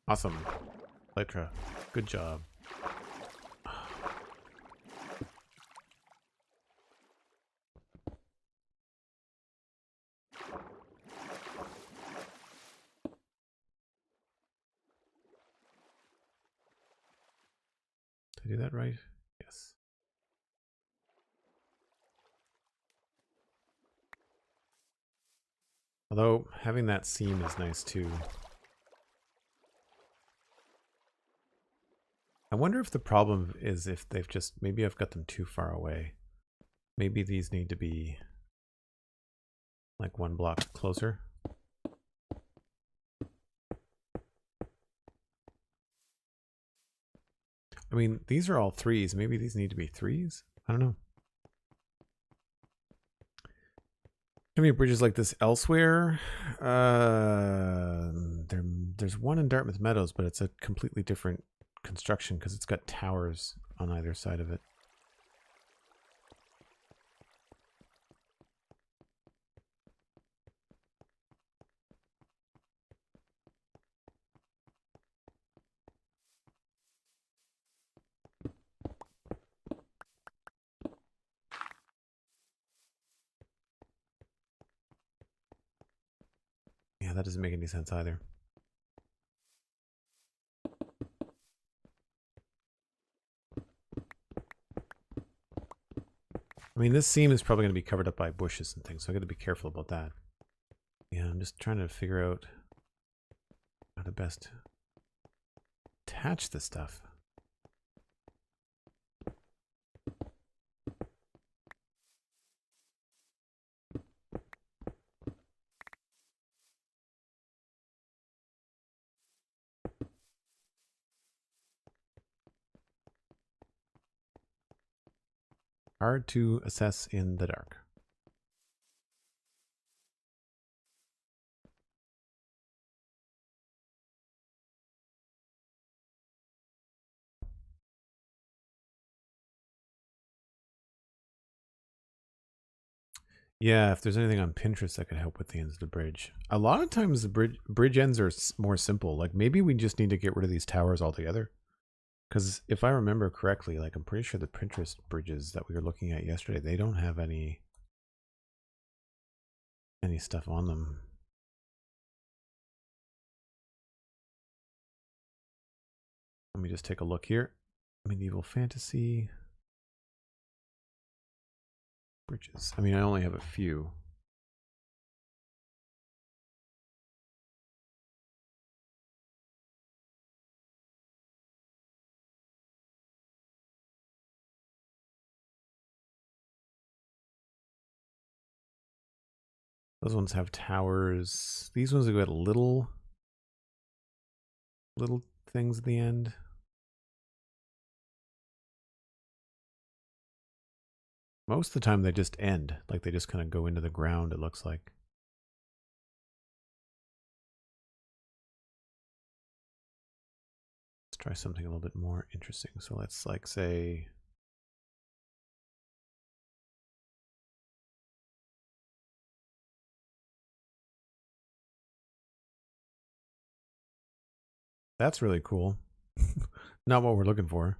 Awesome. Lytra, good job. Did I do that right? Yes. Although having that seam is nice too. I wonder if the problem is if they've just, maybe I've got them too far away. Maybe these need to be like 1 block closer. I mean, these are all 3s. Maybe these need to be 3s? I don't know. How many bridges like this elsewhere? There's one in Dartmouth Meadows, but it's a completely different construction because it's got towers on either side of it. Yeah, that doesn't make any sense either. I mean, this seam is probably going to be covered up by bushes and things, so I got to be careful about that. Yeah, I'm just trying to figure out how to best attach this stuff. Hard to assess in the dark. Yeah, if there's anything on Pinterest that could help with the ends of the bridge. A lot of times the bridge ends are more simple. Like maybe we just need to get rid of these towers altogether. Because if I remember correctly, like I'm pretty sure the Pinterest bridges that we were looking at yesterday, they don't have any stuff on them. Let me just take a look here. Medieval fantasy bridges. I mean, I only have a few. Those ones have towers. These ones have got little things at the end. Most of the time they just end, like they just kind of go into the ground, it looks like. Let's try something a little bit more interesting. So let's like say that's really cool. Not what we're looking for.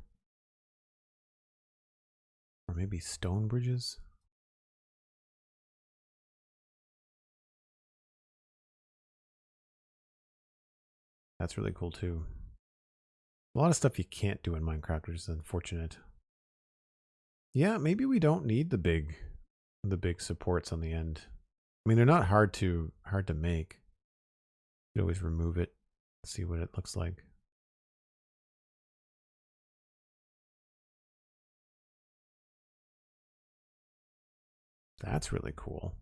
Or maybe stone bridges. That's really cool too. A lot of stuff you can't do in Minecraft, which is unfortunate. Yeah, maybe we don't need the big supports on the end. I mean, they're not hard to make. You can always remove it, see what it looks like. That's really cool.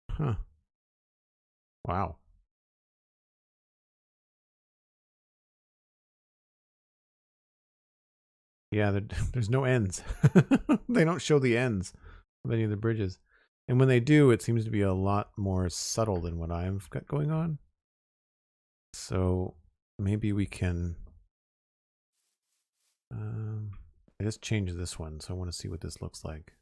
Huh. Wow. Yeah, there's no ends. They don't show the ends of any of the bridges. And when they do, it seems to be a lot more subtle than what I've got going on. So maybe we can... I just changed this one, so I want to see what this looks like.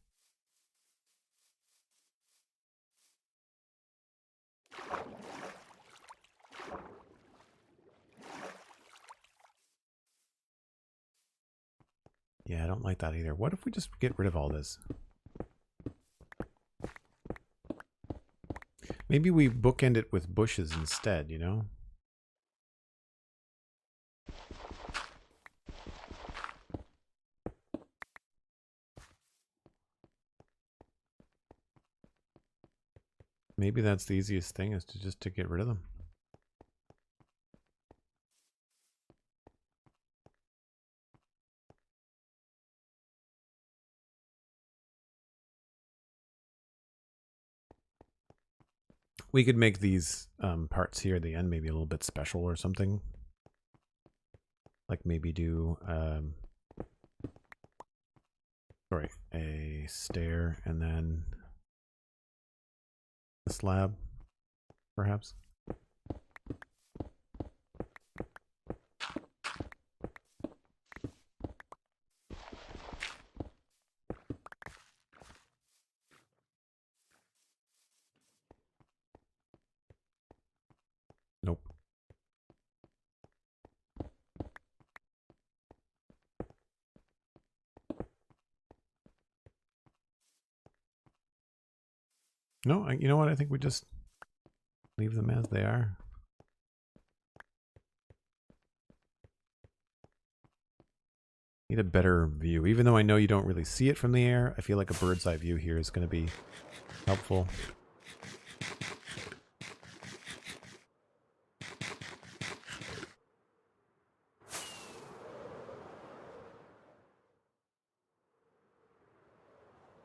Yeah, I don't like that either. What if we just get rid of all this? Maybe we bookend it with bushes instead, you know? Maybe that's the easiest thing, is to just to get rid of them. We could make these parts here at the end maybe a little bit special or something. Like maybe do sorry, a stair and then a slab, perhaps. Nope. No, you know what? I think we just leave them as they are. Need a better view. Even though I know you don't really see it from the air, I feel like a bird's eye view here is going to be helpful.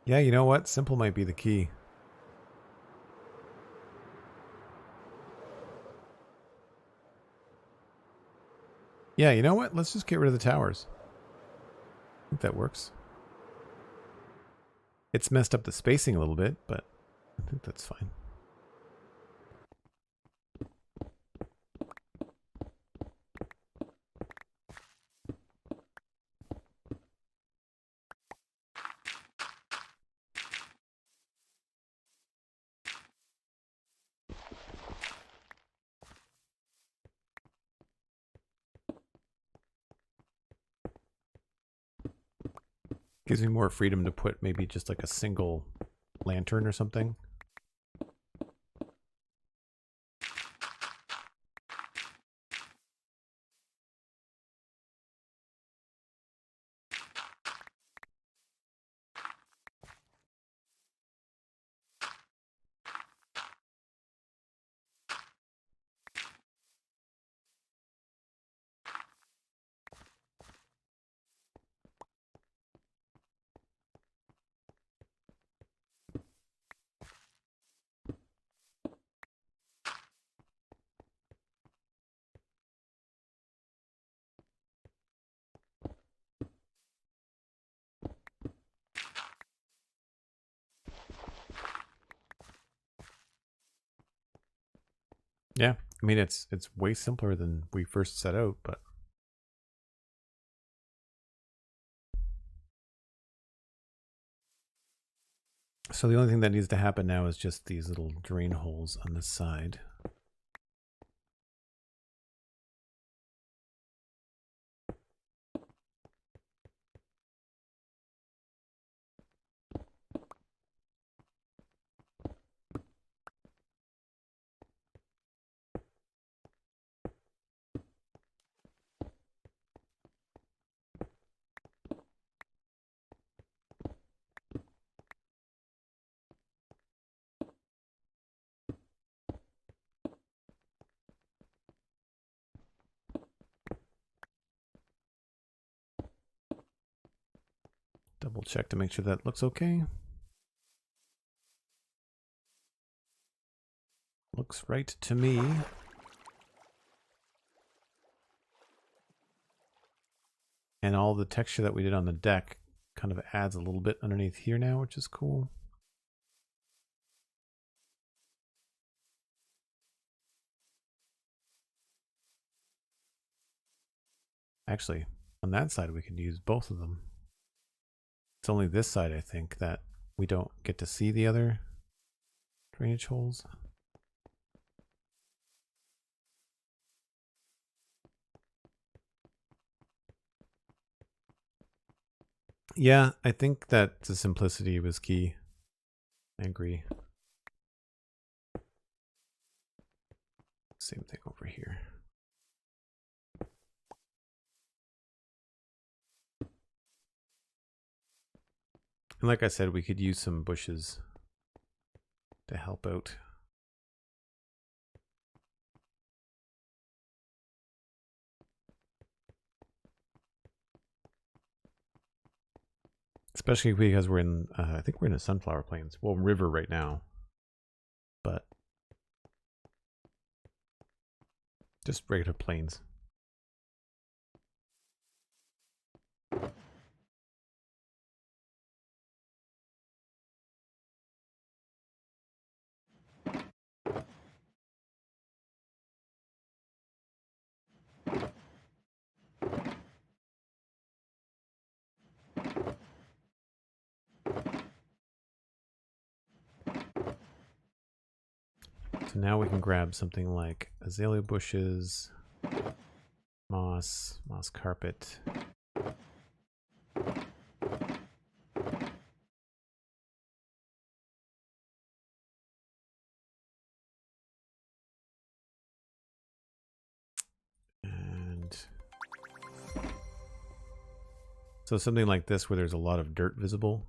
Yeah, you know what? Simple might be the key. Yeah, you know what? Let's just get rid of the towers. I think that works. It's messed up the spacing a little bit, but I think that's fine. Gives me more freedom to put maybe just like a single lantern or something. Yeah, I mean it's way simpler than we first set out, but so the only thing that needs to happen now is just these little drain holes on this side. Double check to make sure that looks okay. Looks right to me. And all the texture that we did on the deck kind of adds a little bit underneath here now, which is cool. Actually, on that side we could use both of them. It's only this side, I think, that we don't get to see the other drainage holes. Yeah, I think that the simplicity was key. I agree. Same thing over here. And like I said, we could use some bushes to help out. Especially because we're in, I think we're in a sunflower plains. Well, river right now. But just regular plains. So now we can grab something like azalea bushes, moss carpet. And So something like this where there's a lot of dirt visible,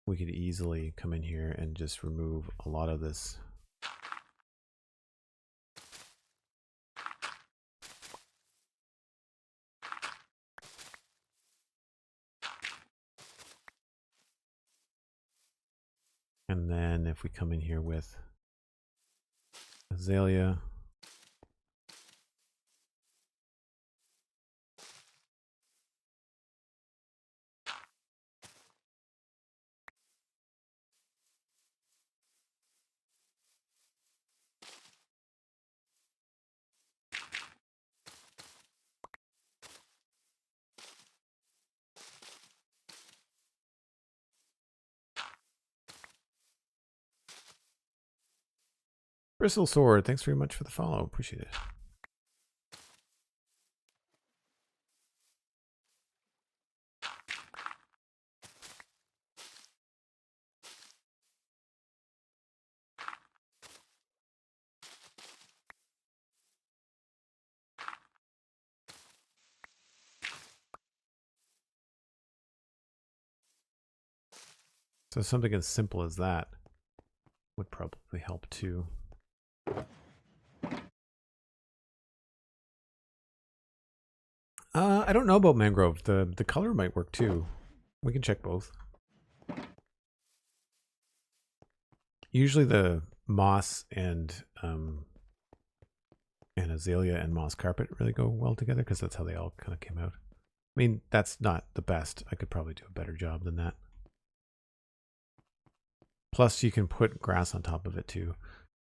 we could easily come in here and just remove a lot of this. And then if we come in here with azalea, Bristle Sword, thanks very much for the follow. Appreciate it. So something as simple as that would probably help too. I don't know about mangrove. The color might work too. We can check both. Usually the moss and azalea and moss carpet really go well together because that's how they all kind of came out. I mean, that's not the best. I could probably do a better job than that. Plus, you can put grass on top of it too.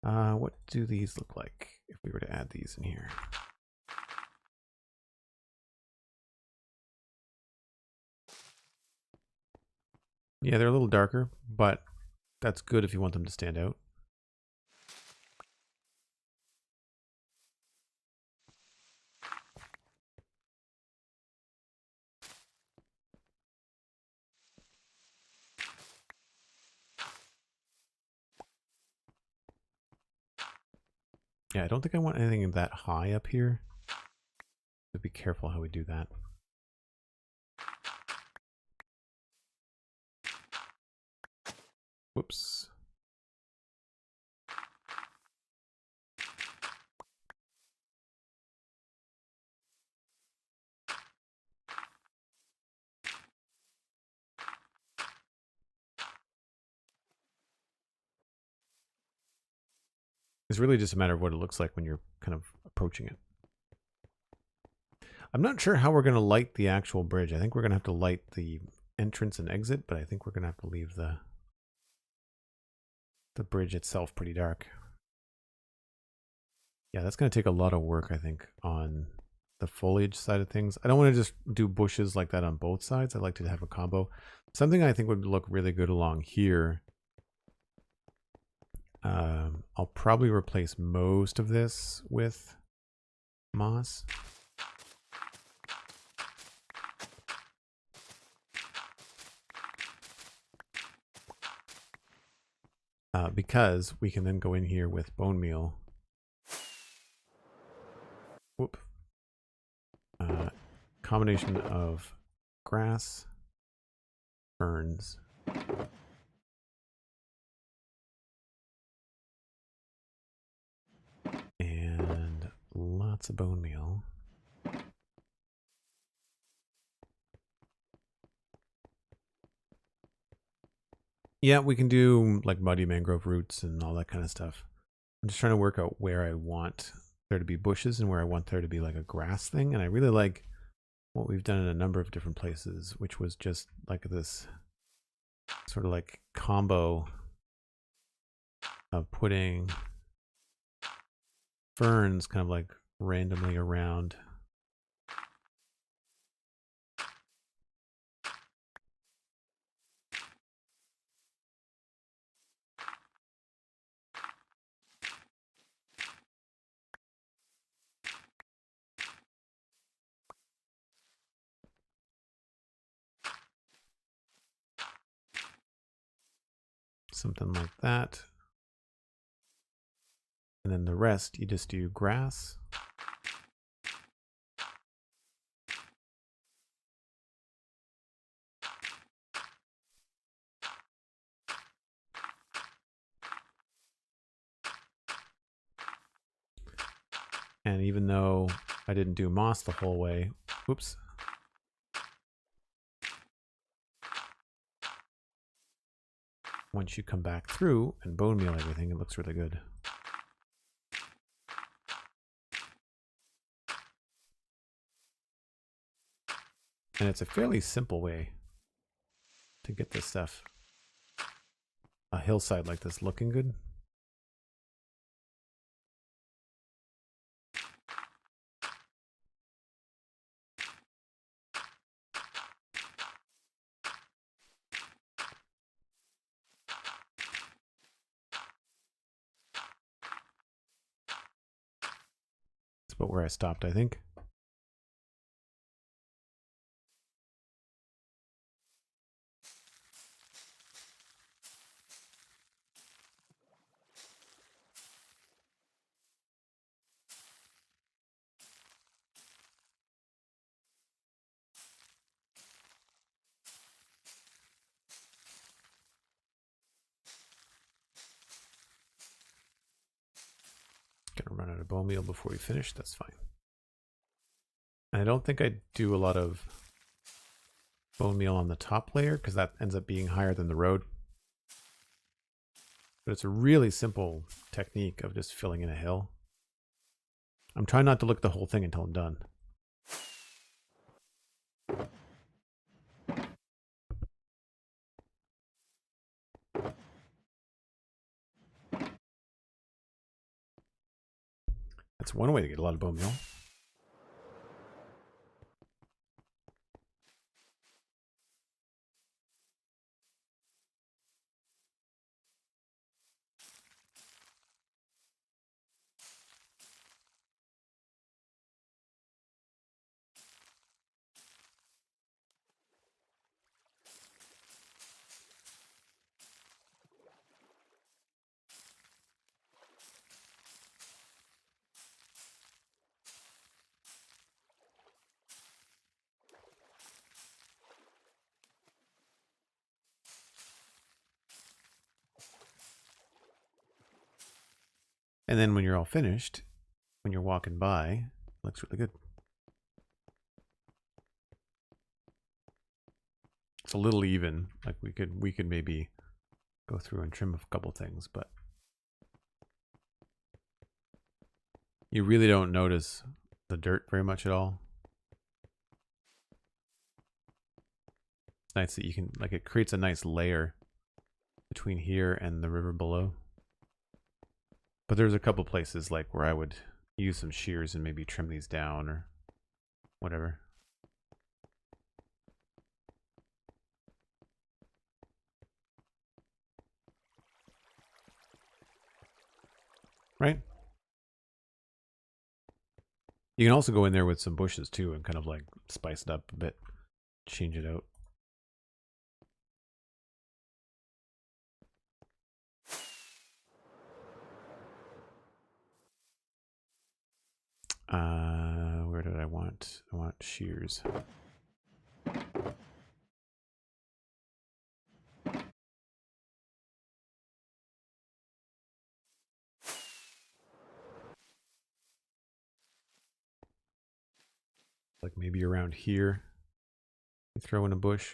What do these look like if we were to add these in here? Yeah, they're a little darker, but that's good if you want them to stand out. Yeah, I don't think I want anything that high up here. So be careful how we do that. Whoops. It's really just a matter of what it looks like when you're kind of approaching it. I'm not sure how we're going to light the actual bridge. I think we're going to have to light the entrance and exit, but I think we're going to have to leave the bridge itself pretty dark. Yeah, that's going to take a lot of work, I think, on the foliage side of things. I don't want to just do bushes like that on both sides. I'd like to have a combo. Something I think would look really good along here. I'll probably replace most of this with moss. Because we can then go in here with bone meal. Whoop. Combination of grass, ferns, and lots of bone meal. Yeah, we can do like muddy mangrove roots and all that kind of stuff. I'm just trying to work out where I want there to be bushes and where I want there to be like a grass thing. And I really like what we've done in a number of different places, which was just like this sort of like combo of putting ferns kind of like randomly around. Something like that. And then the rest, you just do grass. And even though I didn't do moss the whole way, oops. Once you come back through and bone meal everything, it looks really good. And it's a fairly simple way to get this stuff, a hillside like this, looking good. That's about where I stopped, I think. Gonna run out of bone meal before we finish. That's fine. And I don't think I do a lot of bone meal on the top layer because that ends up being higher than the road. But it's a really simple technique of just filling in a hill. I'm trying not to look at the whole thing until I'm done. That's one way to get a lot of bone meal. And then when you're all finished, when you're walking by, it looks really good. It's a little even. Like we could maybe go through and trim a couple things, but you really don't notice the dirt very much at all. It's nice that you can, like, it creates a nice layer between here and the river below. But there's a couple places like where I would use some shears and maybe trim these down or whatever. Right? You can also go in there with some bushes too and kind of like spice it up a bit, change it out. Where did I want? I want shears. Like maybe around here, you throw in a bush.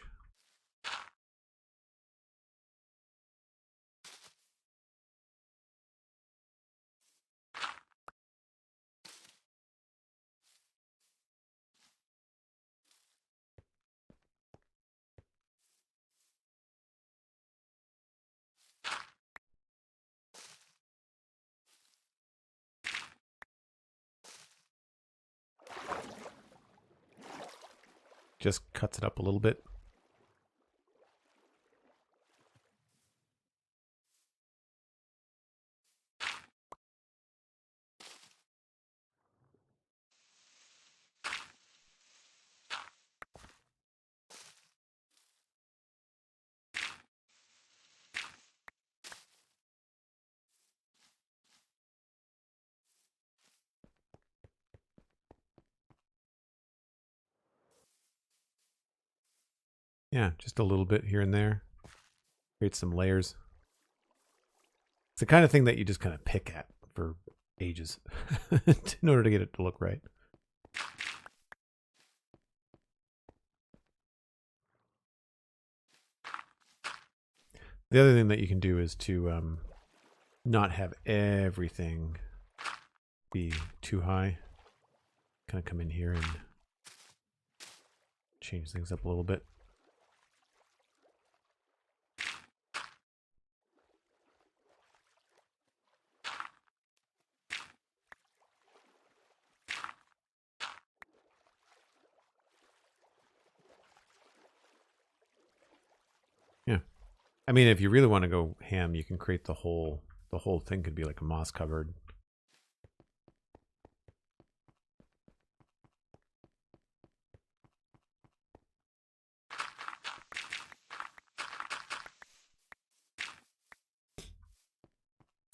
Just cuts it up a little bit. Yeah, just a little bit here and there. Create some layers. It's the kind of thing that you just kind of pick at for ages in order to get it to look right. The other thing that you can do is to not have everything be too high. Kind of come in here and change things up a little bit. Yeah. I mean, if you really want to go ham, you can create the whole thing could be like a moss covered.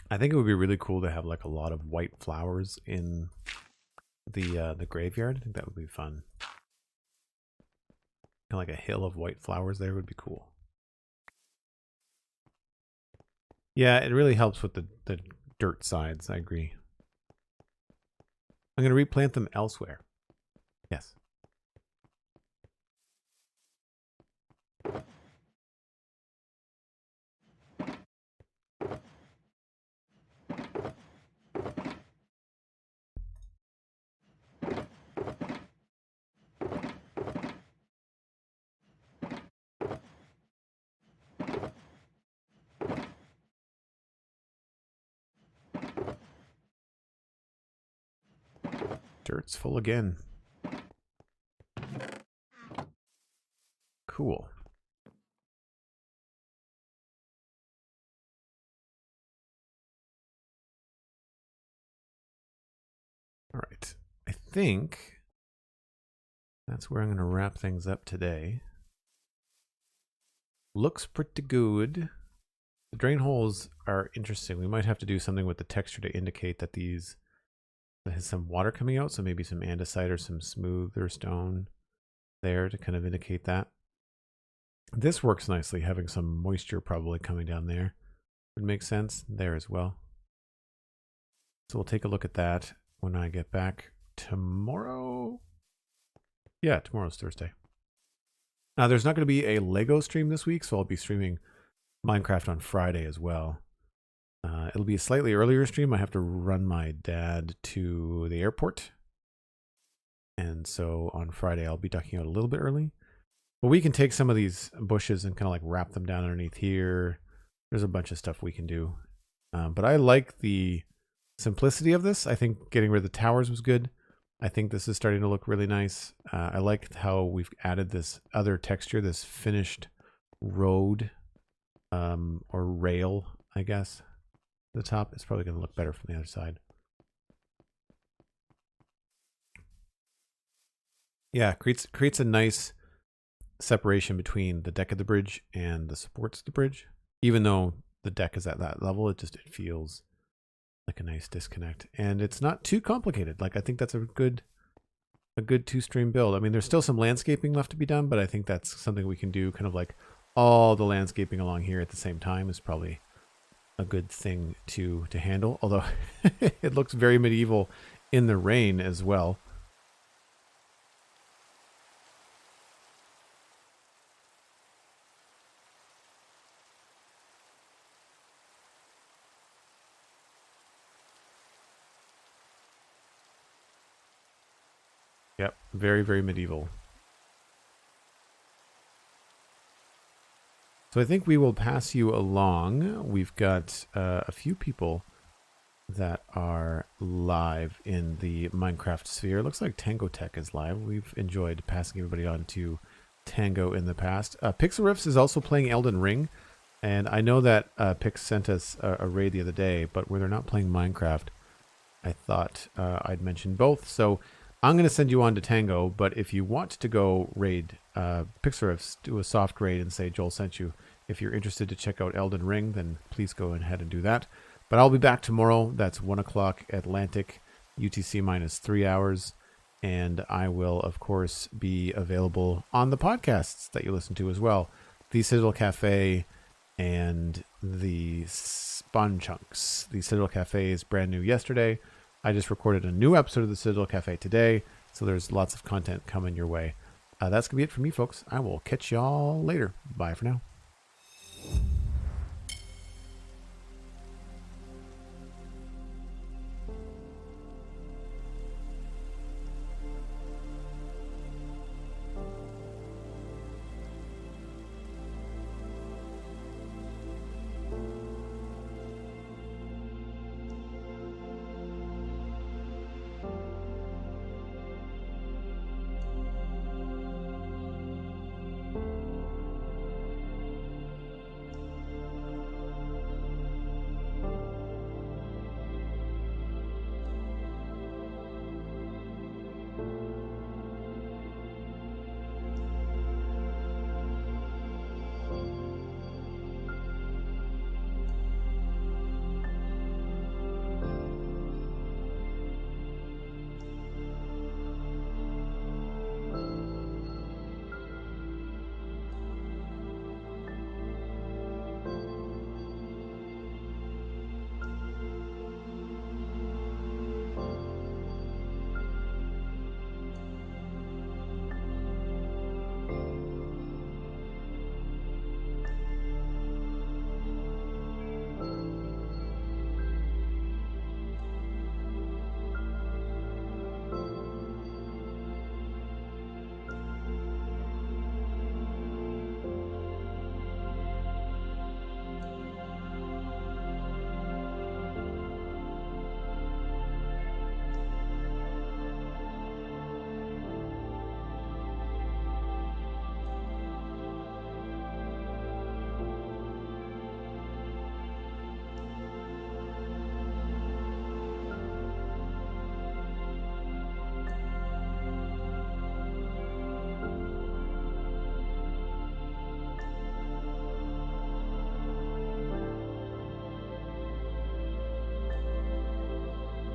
I think it would be really cool to have like a lot of white flowers in the graveyard. I think that would be fun. Kind of like a hill of white flowers there would be cool. Yeah, it really helps with the dirt sides. I agree. I'm going to replant them elsewhere. Yes. Dirt's full again. Cool. All right. I think that's where I'm going to wrap things up today. Looks pretty good. The drain holes are interesting. We might have to do something with the texture to indicate that these has some water coming out, so maybe some andesite or some smoother stone there to kind of indicate that. This works nicely, having some moisture probably coming down there. Would make sense there as well. So we'll take a look at that when I get back tomorrow. Yeah, tomorrow's Thursday. Now, there's not going to be a Lego stream this week, so I'll be streaming Minecraft on Friday as well. It'll be a slightly earlier stream. I have to run my dad to the airport. And so on Friday, I'll be ducking out a little bit early. But we can take some of these bushes and kind of like wrap them down underneath here. There's a bunch of stuff we can do. But I like the simplicity of this. I think getting rid of the towers was good. I think this is starting to look really nice. I like how we've added this other texture, this finished road or rail, I guess. The top is probably going to look better from the other side. Yeah, creates a nice separation between the deck of the bridge and the supports of the bridge. Even though the deck is at that level, it feels like a nice disconnect. And it's not too complicated. Like, I think that's a good two-stream build. I mean, there's still some landscaping left to be done, but I think that's something we can do. Kind of like all the landscaping along here at the same time is probably a good thing to handle. Although it looks very medieval in the rain as well. Yep, very, very medieval. So I think we will pass you along. We've got a few people that are live in the Minecraft sphere. It looks like Tango Tech is live. We've enjoyed passing everybody on to Tango in the past. Pixelriffs is also playing Elden Ring. And I know that Pix sent us a raid the other day, but where they're not playing Minecraft, I thought I'd mention both. So I'm going to send you on to Tango, but if you want to go raid Pixelriffs, do a soft raid and say Joel sent you. If you're interested to check out Elden Ring, then please go ahead and do that. But I'll be back tomorrow. That's 1 o'clock Atlantic, UTC minus 3 hours. And I will, of course, be available on the podcasts that you listen to as well. The Citadel Cafe and the Spawn Chunks. The Citadel Cafe is brand new yesterday. I just recorded a new episode of the Citadel Cafe today, so there's lots of content coming your way. That's going to be it for me, folks. I will catch y'all later. Bye for now.